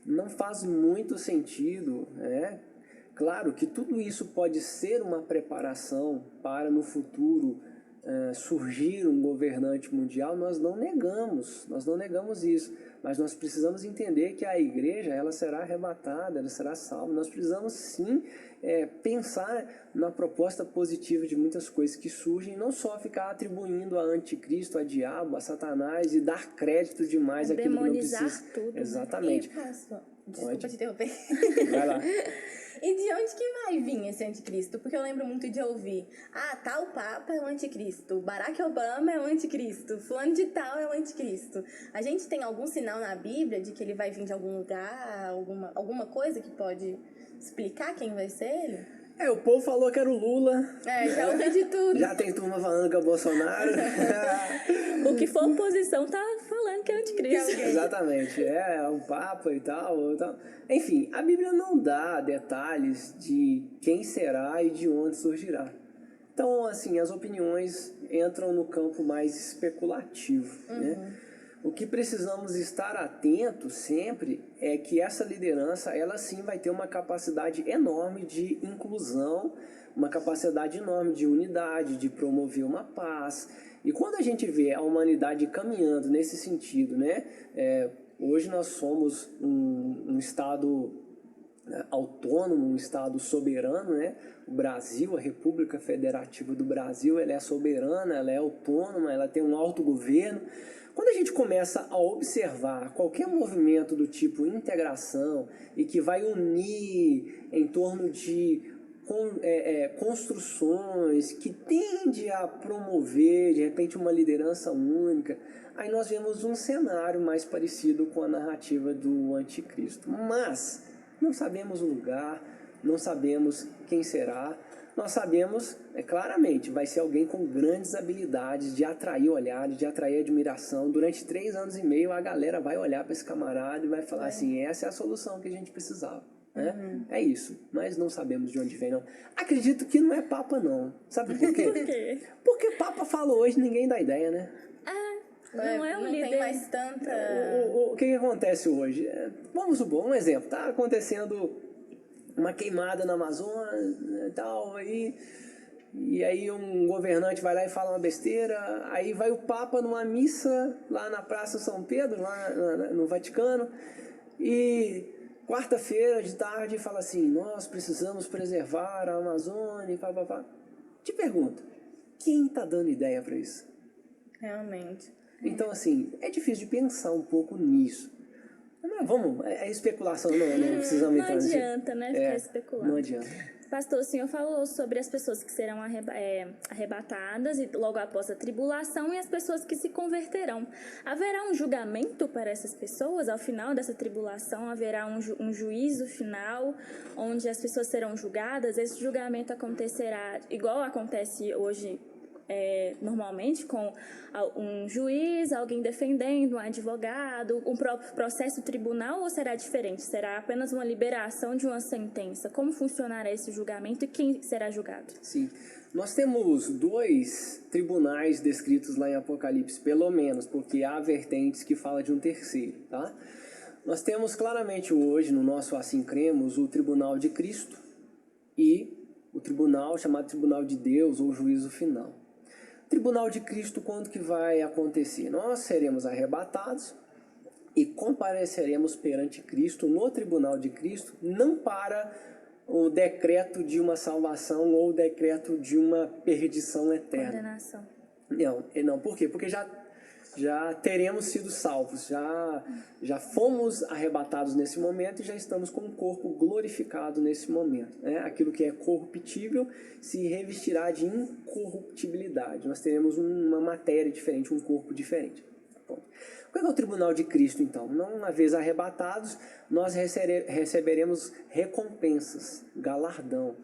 não faz muito sentido, Claro que tudo isso pode ser uma preparação para, no futuro, surgir um governante mundial. Nós não negamos isso, mas nós precisamos entender que a igreja, ela será arrebatada, ela será salva. Nós precisamos sim pensar na proposta positiva de muitas coisas que surgem, não só ficar atribuindo a anticristo, a diabo, a Satanás e dar crédito demais àquilo que não precisa. Tudo, exatamente. E, pastor, desculpa te interromper. Vai lá. E de onde que vai vir esse anticristo? Porque eu lembro muito de ouvir, tal papa é o anticristo, Barack Obama é o anticristo, fulano de tal é o anticristo. A gente tem algum sinal na Bíblia de que ele vai vir de algum lugar, alguma coisa que pode explicar quem vai ser ele? O povo falou que era o Lula. Já ouvi de tudo. Já tem turma falando que é o Bolsonaro. O que for oposição tá falando que é anticristo. Exatamente, o Papa e tal. Enfim, a Bíblia não dá detalhes de quem será e de onde surgirá. Então, assim, as opiniões entram no campo mais especulativo, né? O que precisamos estar atentos sempre é que essa liderança, ela sim vai ter uma capacidade enorme de inclusão, uma capacidade enorme de unidade, de promover uma paz. E quando a gente vê a humanidade caminhando nesse sentido, né? Hoje nós somos um Estado autônomo, um Estado soberano, né? O Brasil, a República Federativa do Brasil, ela é soberana, ela é autônoma, ela tem um autogoverno. Quando a gente começa a observar qualquer movimento do tipo integração e que vai unir em torno de construções, que tende a promover, de repente, uma liderança única, aí nós vemos um cenário mais parecido com a narrativa do anticristo. Mas não sabemos o lugar, não sabemos quem será. Nós sabemos, claramente, vai ser alguém com grandes habilidades de atrair olhares, de atrair admiração. Durante 3 anos e meio, a galera vai olhar para esse camarada e vai falar assim, essa é a solução que a gente precisava. É isso, mas não sabemos de onde vem, não. Acredito que não é Papa, não. Sabe por quê? Por quê? Porque Papa falou hoje, ninguém dá ideia, né? Não é um líder. Não tem mais tanta... O que acontece hoje? Vamos supor, um exemplo, tá acontecendo uma queimada na Amazônia e tal, e aí um governante vai lá e fala uma besteira, aí vai o Papa numa missa lá na Praça São Pedro, lá no Vaticano, e quarta-feira de tarde fala assim, nós precisamos preservar a Amazônia, pá. Te pergunto, quem tá dando ideia para isso? Realmente. Então, assim, é difícil de pensar um pouco nisso. Mas vamos, é especulação, não precisamos entrar nisso. Não adianta, né, ficar especulando. Não adianta. Pastor, o senhor falou sobre as pessoas que serão arrebatadas e logo após a tribulação e as pessoas que se converterão. Haverá um julgamento para essas pessoas? Ao final dessa tribulação haverá um juízo final onde as pessoas serão julgadas? Esse julgamento acontecerá igual acontece hoje normalmente com um juiz, alguém defendendo, um advogado, um próprio processo tribunal, ou será diferente? Será apenas uma liberação de uma sentença? Como funcionará esse julgamento e quem será julgado? Sim, nós temos 2 tribunais descritos lá em Apocalipse, pelo menos, porque há vertentes que falam de um terceiro, tá? Nós temos claramente hoje no nosso Assim Cremos o Tribunal de Cristo e o tribunal chamado Tribunal de Deus ou Juízo Final. O Tribunal de Cristo, quando que vai acontecer? Nós seremos arrebatados e compareceremos perante Cristo no Tribunal de Cristo, não para o decreto de uma salvação ou o decreto de uma perdição eterna. Condenação. Não. Por quê? Porque já teremos sido salvos, já fomos arrebatados nesse momento e já estamos com um corpo glorificado nesse momento. Né? Aquilo que é corruptível se revestirá de incorruptibilidade. Nós teremos uma matéria diferente, um corpo diferente. Bom, o que é o tribunal de Cristo, então? Uma vez arrebatados, nós receberemos recompensas, galardão.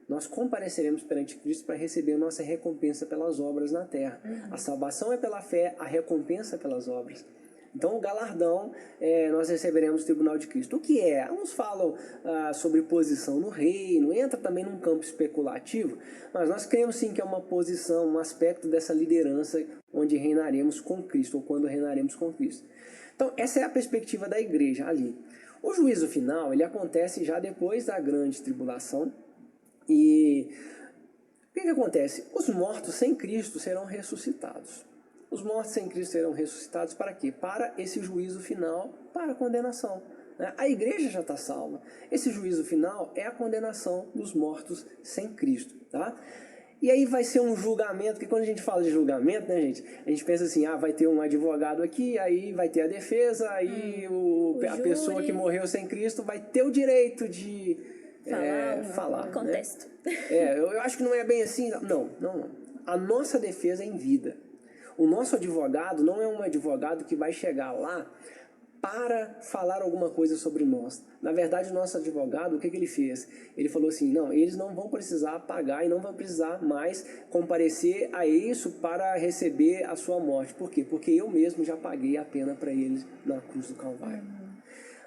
Nós compareceremos perante Cristo para receber a nossa recompensa pelas obras na terra. A salvação é pela fé, a recompensa é pelas obras. Então, o galardão, nós receberemos o tribunal de Cristo. O que é? Uns falam sobre posição no reino, entra também num campo especulativo, mas nós cremos sim que é uma posição, um aspecto dessa liderança onde reinaremos com Cristo, ou quando reinaremos com Cristo. Então, essa é a perspectiva da igreja ali. O juízo final, ele acontece já depois da grande tribulação. E o que acontece? Os mortos sem Cristo serão ressuscitados. Os mortos sem Cristo serão ressuscitados para quê? Para esse juízo final, para a condenação. A igreja já está salva. Esse juízo final é a condenação dos mortos sem Cristo. Tá? E aí vai ser um julgamento, que quando a gente fala de julgamento, né, gente? A gente pensa assim, vai ter um advogado aqui, aí vai ter a defesa, aí a pessoa que morreu sem Cristo vai ter o direito de falar. Contexto. Né? Eu acho que não é bem assim. Não. A nossa defesa é em vida. O nosso advogado não é um advogado que vai chegar lá para falar alguma coisa sobre nós. Na verdade, o nosso advogado, o que ele fez? Ele falou assim, não, eles não vão precisar pagar e não vão precisar mais comparecer a isso para receber a sua morte. Por quê? Porque eu mesmo já paguei a pena para eles na cruz do Calvário.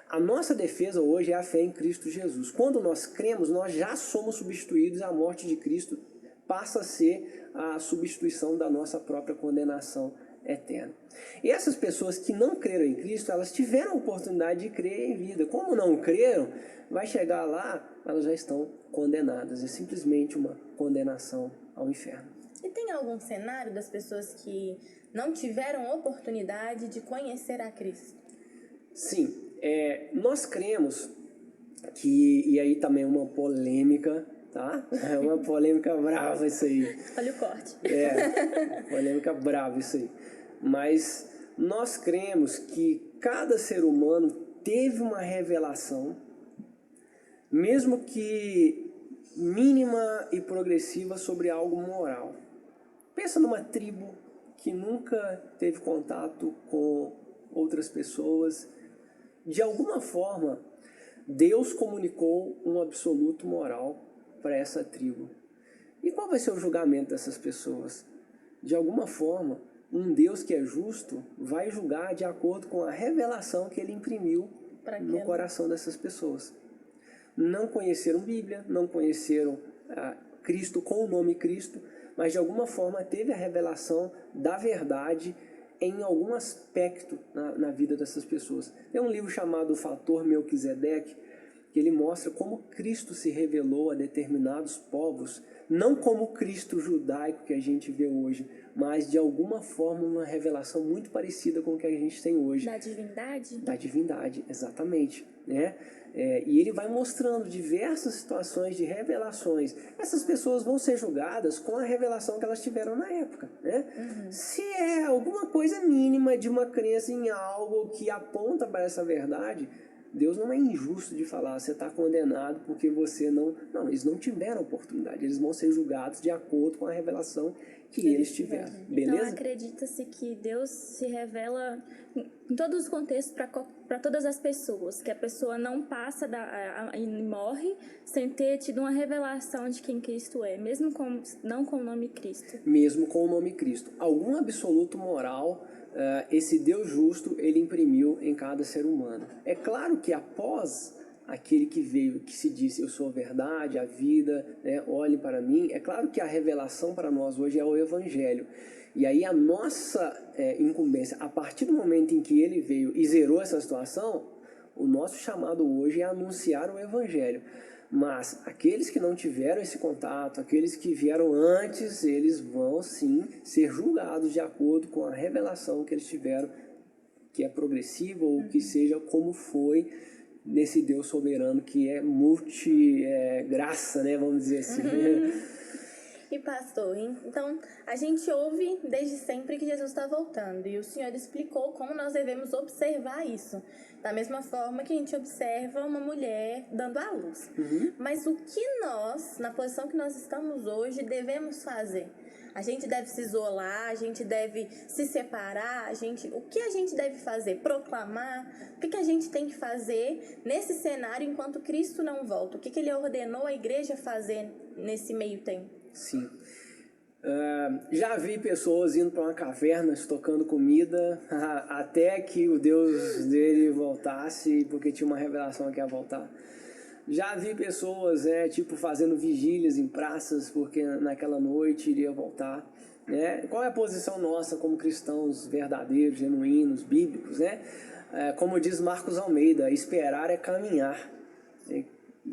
A nossa defesa hoje é a fé em Cristo Jesus. Quando nós cremos, nós já somos substituídos, a morte de Cristo passa a ser a substituição da nossa própria condenação eterna. E essas pessoas que não creram em Cristo, elas tiveram a oportunidade de crer em vida. Como não creram, vai chegar lá, elas já estão condenadas. É simplesmente uma condenação ao inferno. E tem algum cenário das pessoas que não tiveram oportunidade de conhecer a Cristo? Sim. Nós cremos que, e aí também uma polêmica, tá? É uma polêmica brava isso aí. Olha o corte. Polêmica brava isso aí. Mas nós cremos que cada ser humano teve uma revelação, mesmo que mínima e progressiva, sobre algo moral. Pensa numa tribo que nunca teve contato com outras pessoas. De alguma forma, Deus comunicou um absoluto moral para essa tribo. E qual vai ser o julgamento dessas pessoas? De alguma forma, um Deus que é justo vai julgar de acordo com a revelação que ele imprimiu no coração dessas pessoas. Não conheceram Bíblia, não conheceram Cristo com o nome Cristo, mas de alguma forma teve a revelação da verdade em algum aspecto na vida dessas pessoas. Tem um livro chamado O Fator Melquisedeque, que ele mostra como Cristo se revelou a determinados povos, não como o Cristo judaico que a gente vê hoje, mas de alguma forma uma revelação muito parecida com o que a gente tem hoje. Da divindade? Da divindade, exatamente. Né? E ele vai mostrando diversas situações de revelações. Essas pessoas vão ser julgadas com a revelação que elas tiveram na época. Né? Se é alguma coisa mínima de uma crença em algo que aponta para essa verdade, Deus não é injusto de falar, você está condenado porque você não... Não, eles não tiveram oportunidade, eles vão ser julgados de acordo com a revelação que eles tiveram. Beleza? Então acredita-se que Deus se revela em todos os contextos para todas as pessoas, que a pessoa não passa e morre sem ter tido uma revelação de quem Cristo é, mesmo não com o nome Cristo. Mesmo com o nome Cristo. Algum absoluto moral esse Deus justo, ele imprimiu em cada ser humano. É claro que após aquele que veio, que se disse, eu sou a verdade, a vida, né, olhe para mim, é claro que a revelação para nós hoje é o Evangelho. E aí a nossa incumbência, a partir do momento em que ele veio e zerou essa situação, O nosso chamado hoje é anunciar o Evangelho. Mas aqueles que não tiveram esse contato, aqueles que vieram antes, eles vão sim ser julgados de acordo com a revelação que eles tiveram, que é progressiva ou que seja como foi nesse Deus soberano que é graça, né? Vamos dizer assim. E pastor, então a gente ouve desde sempre que Jesus está voltando e o Senhor explicou como nós devemos observar isso, da mesma forma que a gente observa uma mulher dando à luz. Mas o que nós, na posição que nós estamos hoje, devemos fazer? A gente deve se isolar, a gente deve se separar, o que a gente deve fazer? Proclamar? O que a gente tem que fazer nesse cenário enquanto Cristo não volta? O que Ele ordenou a igreja fazer nesse meio tempo? Sim. Já vi pessoas indo para uma caverna estocando comida até que o Deus dele voltasse, porque tinha uma revelação que ia voltar. Já vi pessoas fazendo vigílias em praças porque naquela noite iria voltar. Qual é a posição nossa como cristãos verdadeiros, genuínos, bíblicos? Como diz Marcos Almeida, esperar é caminhar.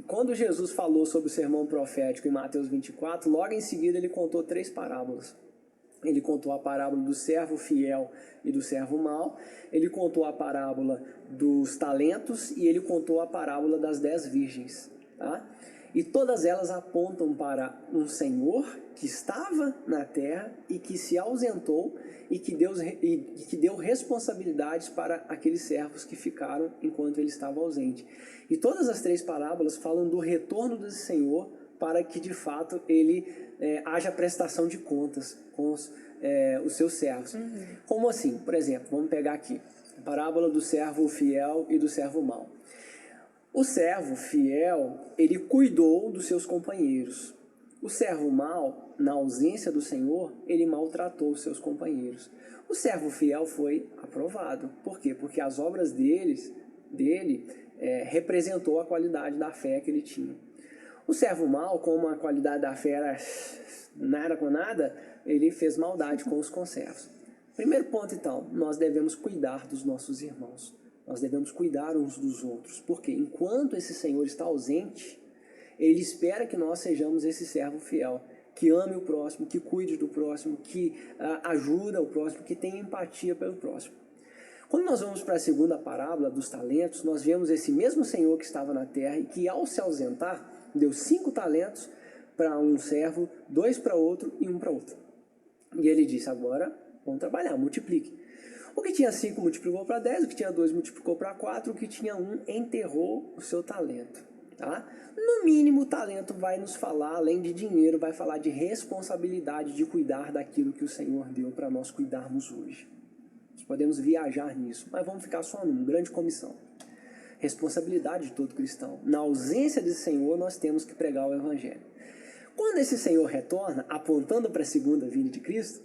Quando Jesus falou sobre o sermão profético em Mateus 24, logo em seguida ele contou 3 parábolas. Ele contou a parábola do servo fiel e do servo mau, ele contou a parábola dos talentos e ele contou a parábola das 10 virgens. Tá? E todas elas apontam para um Senhor que estava na terra e que se ausentou e que deu responsabilidades para aqueles servos que ficaram enquanto ele estava ausente. E todas as 3 parábolas falam do retorno desse Senhor para que de fato ele haja prestação de contas com os seus servos. Como assim? Por exemplo, vamos pegar aqui a parábola do servo fiel e do servo mau. O servo fiel, ele cuidou dos seus companheiros. O servo mau, na ausência do Senhor, ele maltratou os seus companheiros. O servo fiel foi aprovado. Por quê? Porque as obras dele representou a qualidade da fé que ele tinha. O servo mau, como a qualidade da fé era nada com nada, ele fez maldade com os conservos. Primeiro ponto, então, nós devemos cuidar dos nossos irmãos. Nós devemos cuidar uns dos outros, porque enquanto esse Senhor está ausente, Ele espera que nós sejamos esse servo fiel, que ame o próximo, que cuide do próximo, que ajuda o próximo, que tenha empatia pelo próximo. Quando nós vamos para a segunda parábola dos talentos, nós vemos esse mesmo Senhor que estava na terra e que ao se ausentar, deu 5 talentos para um servo, 2 para outro e 1 para outro. E ele disse, agora vamos trabalhar, multiplique. O que tinha 5 multiplicou para 10, o que tinha 2 multiplicou para 4, o que tinha 1 enterrou o seu talento. Tá? No mínimo, o talento vai nos falar, além de dinheiro, vai falar de responsabilidade de cuidar daquilo que o Senhor deu para nós cuidarmos hoje. Nós podemos viajar nisso, mas vamos ficar só num, grande comissão. Responsabilidade de todo cristão. Na ausência desse Senhor, nós temos que pregar o Evangelho. Quando esse Senhor retorna, apontando para a segunda vinda de Cristo,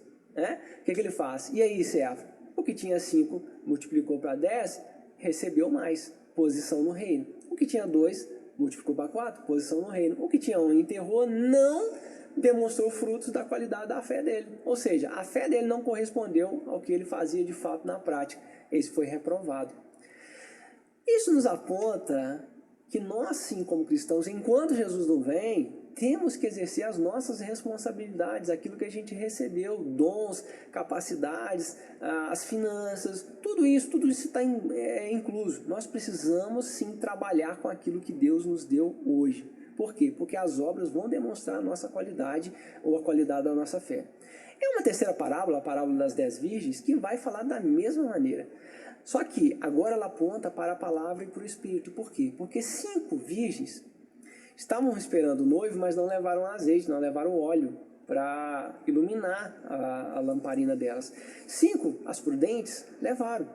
o que ele faz? E aí, servo? O que tinha 5 multiplicou para 10, recebeu mais, posição no reino. O que tinha 2 multiplicou para 4, posição no reino. O que tinha 1 enterrou, não demonstrou frutos da qualidade da fé dele. Ou seja, a fé dele não correspondeu ao que ele fazia de fato na prática. Esse foi reprovado. Isso nos aponta que nós, sim, como cristãos, enquanto Jesus não vem, temos que exercer as nossas responsabilidades, aquilo que a gente recebeu, dons, capacidades, as finanças, tudo isso está incluso. Nós precisamos, sim, trabalhar com aquilo que Deus nos deu hoje. Por quê? Porque as obras vão demonstrar a nossa qualidade ou a qualidade da nossa fé. É uma terceira parábola, a parábola das 10 virgens, que vai falar da mesma maneira. Só que agora ela aponta para a palavra e para o Espírito. Por quê? Porque 5 virgens estavam esperando o noivo, mas não levaram azeite, não levaram óleo para iluminar a lamparina delas. 5, as prudentes, levaram.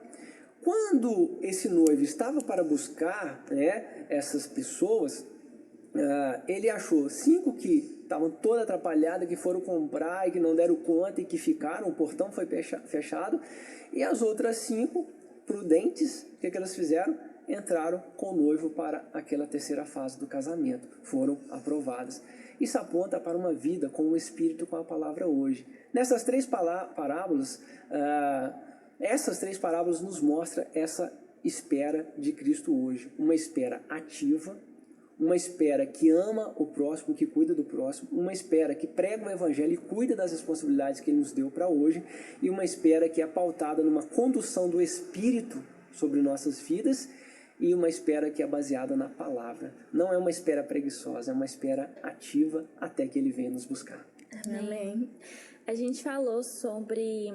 Quando esse noivo estava para buscar essas pessoas, ele achou 5 que estavam todas atrapalhadas, que foram comprar e que não deram conta e que ficaram, o portão foi fechado, e as outras 5 prudentes, o que elas fizeram? Entraram com o noivo para aquela terceira fase do casamento, foram aprovadas. Isso aponta para uma vida com o Espírito, com a palavra hoje. Nessas 3 parábolas, essas 3 parábolas nos mostram essa espera de Cristo hoje, uma espera ativa, uma espera que ama o próximo, que cuida do próximo, uma espera que prega o evangelho e cuida das responsabilidades que ele nos deu para hoje, e uma espera que é pautada numa condução do Espírito sobre nossas vidas, e uma espera que é baseada na palavra. Não é uma espera preguiçosa, é uma espera ativa até que ele venha nos buscar. Amém. A gente falou sobre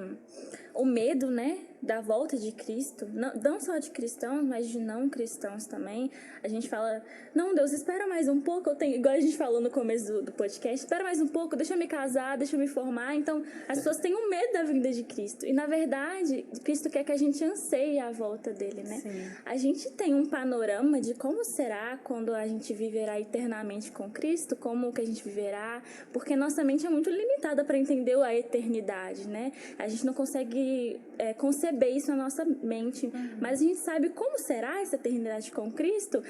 o medo, né, da volta de Cristo, não só de cristãos, mas de não cristãos também. A gente fala, não, Deus, espera mais um pouco, igual a gente falou no começo do podcast, espera mais um pouco, deixa eu me casar, deixa eu me formar. Então, as pessoas têm um medo da vinda de Cristo. E, na verdade, Cristo quer que a gente anseie a volta dele, né? Sim. A gente tem um panorama de como será quando a gente viverá eternamente com Cristo, como que a gente viverá, porque nossa mente é muito limitada para entender a eternidade, né? A gente não consegue conceber isso na nossa mente, mas a gente sabe como será essa eternidade com Cristo,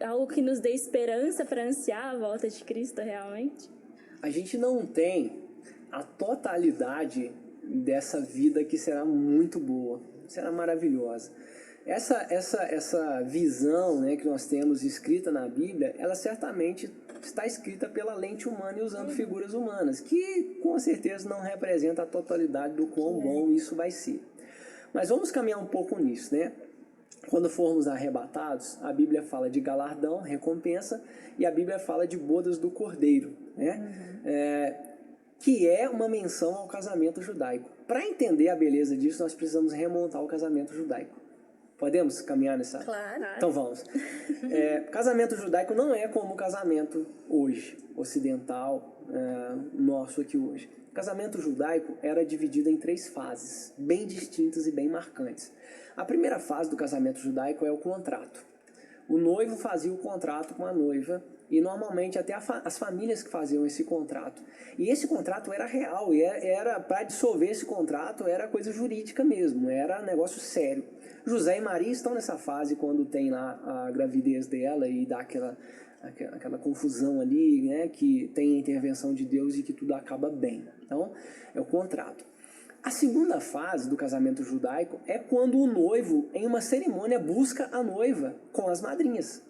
algo que nos dê esperança para ansiar a volta de Cristo realmente. A gente não tem a totalidade dessa vida que será muito boa, será maravilhosa. Essa visão, né, que nós temos escrita na Bíblia, ela certamente está escrita pela lente humana e usando figuras humanas, que com certeza não representa a totalidade do quão bom isso vai ser. Mas vamos caminhar um pouco nisso, né? Quando formos arrebatados, a Bíblia fala de galardão, recompensa, e a Bíblia fala de bodas do cordeiro, né? Que é uma menção ao casamento judaico. Para entender a beleza disso, nós precisamos remontar ao casamento judaico. Podemos caminhar nessa? Claro. Então vamos. Casamento judaico não é como o casamento hoje, ocidental, nosso aqui hoje. O casamento judaico era dividido em 3 fases, bem distintas e bem marcantes. A primeira fase do casamento judaico é o contrato. O noivo fazia o contrato com a noiva, e normalmente até as famílias que faziam esse contrato. E esse contrato era real, e era para dissolver esse contrato, era coisa jurídica mesmo, era negócio sério. José e Maria estão nessa fase quando tem lá a gravidez dela e dá aquela confusão ali, né, que tem a intervenção de Deus e que tudo acaba bem. Então, é o contrato. A segunda fase do casamento judaico é quando o noivo, em uma cerimônia, busca a noiva com as madrinhas.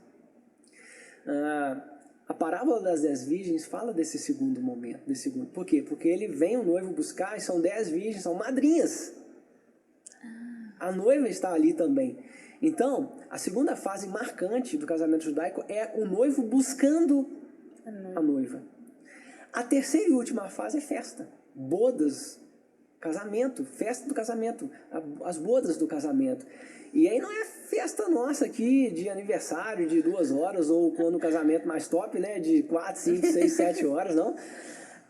A parábola das 10 virgens fala desse segundo momento. Por quê? Porque ele vem o noivo buscar e são 10 virgens, são madrinhas. A noiva está ali também. Então, a segunda fase marcante do casamento judaico é o noivo buscando a noiva. A terceira e última fase é festa. Bodas, casamento, festa do casamento, as bodas do casamento. E aí não é festa nossa aqui de aniversário de 2 horas ou quando o casamento mais top, né, de 4, 5, 6, 7 horas, não.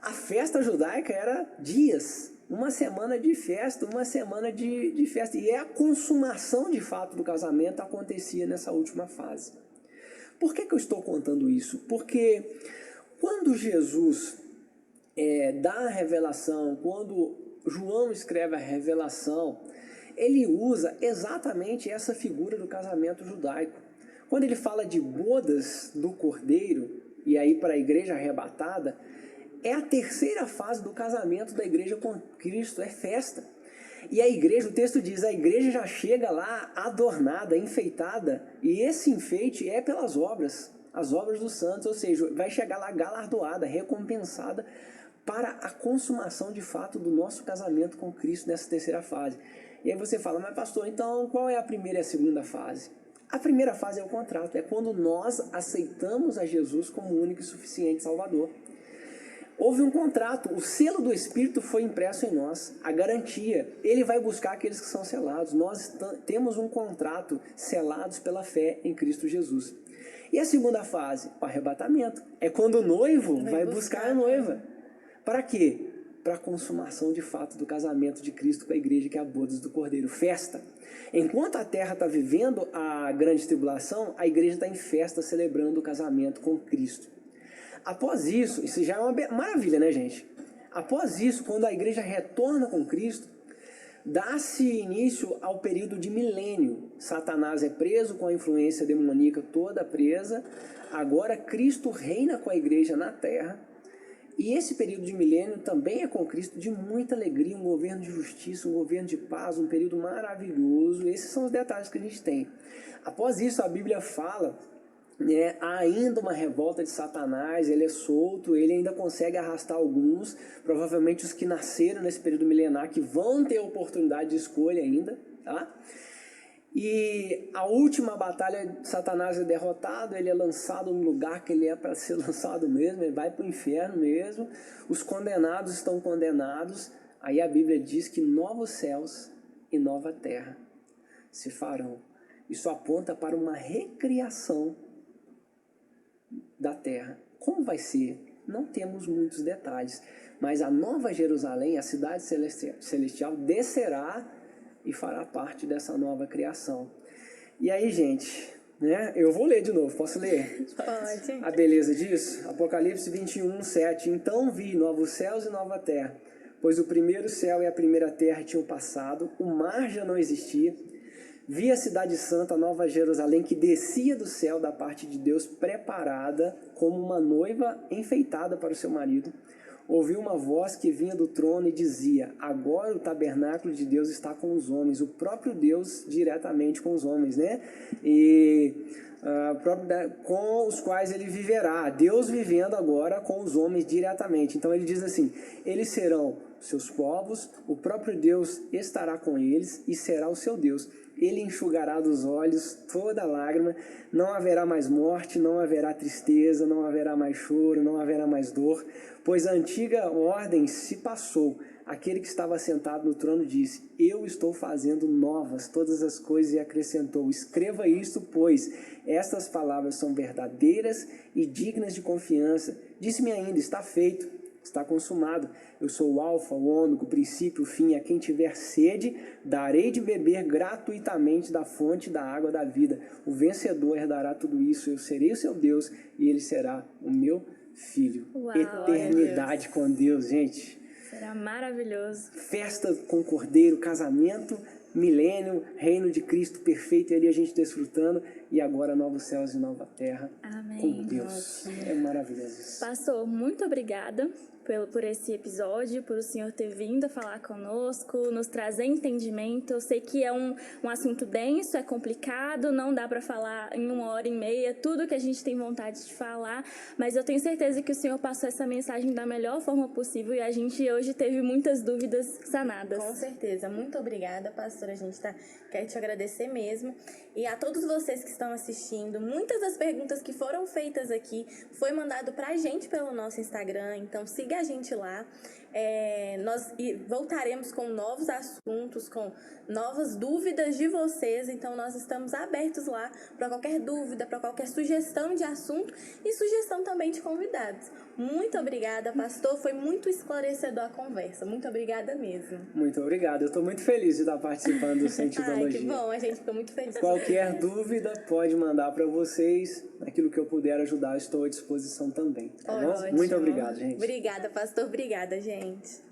A festa judaica era dias, uma semana de festa, uma semana de festa. E a consumação de fato do casamento acontecia nessa última fase. Por que eu estou contando isso? Porque quando Jesus dá a revelação, quando João escreve a revelação, ele usa exatamente essa figura do casamento judaico. Quando ele fala de bodas do cordeiro, e aí para a igreja arrebatada, é a terceira fase do casamento da igreja com Cristo, é festa. E a igreja, o texto diz, a igreja já chega lá adornada, enfeitada, e esse enfeite é pelas obras, as obras dos santos, ou seja, vai chegar lá galardoada, recompensada, para a consumação de fato do nosso casamento com Cristo nessa terceira fase. E aí você fala, mas pastor, então qual é a primeira e a segunda fase? A primeira fase é o contrato, é quando nós aceitamos a Jesus como único e suficiente Salvador. Houve um contrato, o selo do Espírito foi impresso em nós, a garantia, ele vai buscar aqueles que são selados. Nós temos um contrato, selados pela fé em Cristo Jesus. E a segunda fase, o arrebatamento, é quando o noivo vai buscar a noiva. Para quê? Para a consumação de fato do casamento de Cristo com a igreja, que é a bodas do Cordeiro, festa. Enquanto a terra está vivendo a grande tribulação, a igreja está em festa celebrando o casamento com Cristo. Após isso já é uma maravilha, né, gente? Após isso, quando a igreja retorna com Cristo, dá-se início ao período de milênio. Satanás é preso com a influência demoníaca toda presa. Agora Cristo reina com a igreja na terra. E esse período de milênio também é com Cristo de muita alegria, um governo de justiça, um governo de paz, um período maravilhoso. Esses são os detalhes que a gente tem. Após isso, a Bíblia fala, né, há ainda uma revolta de Satanás, ele é solto, ele ainda consegue arrastar alguns, provavelmente os que nasceram nesse período milenar, que vão ter oportunidade de escolha ainda, tá? E a última batalha, Satanás é derrotado, ele é lançado no lugar que ele é para ser lançado mesmo, ele vai para o inferno mesmo, os condenados estão condenados, aí a Bíblia diz que novos céus e nova terra se farão. Isso aponta para uma recriação da terra. Como vai ser? Não temos muitos detalhes, mas a nova Jerusalém, a cidade celestial, descerá e fará parte dessa nova criação. E aí, gente, né? Eu vou ler de novo, posso ler? Pode. A beleza disso? Apocalipse 21, 7. Então vi novos céus e nova terra, pois o primeiro céu e a primeira terra tinham passado, o mar já não existia. Vi a cidade santa, a nova Jerusalém, que descia do céu da parte de Deus, preparada como uma noiva enfeitada para o seu marido. Ouvi uma voz que vinha do trono e dizia: agora o tabernáculo de Deus está com os homens, o próprio Deus diretamente com os homens, né? E com os quais ele viverá, Deus vivendo agora com os homens diretamente. Então ele diz assim: eles serão seus povos, o próprio Deus estará com eles e será o seu Deus. Ele enxugará dos olhos toda lágrima, não haverá mais morte, não haverá tristeza, não haverá mais choro, não haverá mais dor, pois a antiga ordem se passou. Aquele que estava sentado no trono disse: eu estou fazendo novas todas as coisas, e acrescentou: escreva isto, pois estas palavras são verdadeiras e dignas de confiança. Disse-me ainda: está feito, está consumado. Eu sou o alfa, o ômega, o princípio, o fim. A quem tiver sede, darei de beber gratuitamente da fonte da água da vida. O vencedor herdará tudo isso. Eu serei o seu Deus e ele será o meu filho. Uau, eternidade com Deus, gente. Será maravilhoso. Festa com Cordeiro, casamento, milênio, reino de Cristo perfeito, e ali a gente desfrutando, e agora novos céus e nova terra. Amém. Com Deus. É maravilhoso isso. Pastor, muito obrigada por esse episódio, por o senhor ter vindo falar conosco, nos trazer entendimento. Eu sei que é um assunto denso, é complicado, não dá para falar em 1h30 tudo que a gente tem vontade de falar, mas eu tenho certeza que o senhor passou essa mensagem da melhor forma possível e a gente hoje teve muitas dúvidas sanadas. Com certeza. Muito obrigada, pastora. A gente quer te agradecer mesmo. E a todos vocês que estão assistindo, muitas das perguntas que foram feitas aqui foi mandado pra gente pelo nosso Instagram, então siga a gente lá. Nós voltaremos com novos assuntos, com novas dúvidas de vocês, então nós estamos abertos lá para qualquer dúvida, para qualquer sugestão de assunto e sugestão também de convidados. Muito obrigada, pastor, foi muito esclarecedor a conversa, muito obrigada mesmo. Muito obrigado, eu estou muito feliz de estar participando do Sentidologia. Ai, que bom, a gente ficou muito feliz. Qualquer dúvida pode mandar para vocês, naquilo que eu puder ajudar, estou à disposição também, tá bom? Ótimo. Muito obrigado, gente. Obrigada, pastor, obrigada, gente.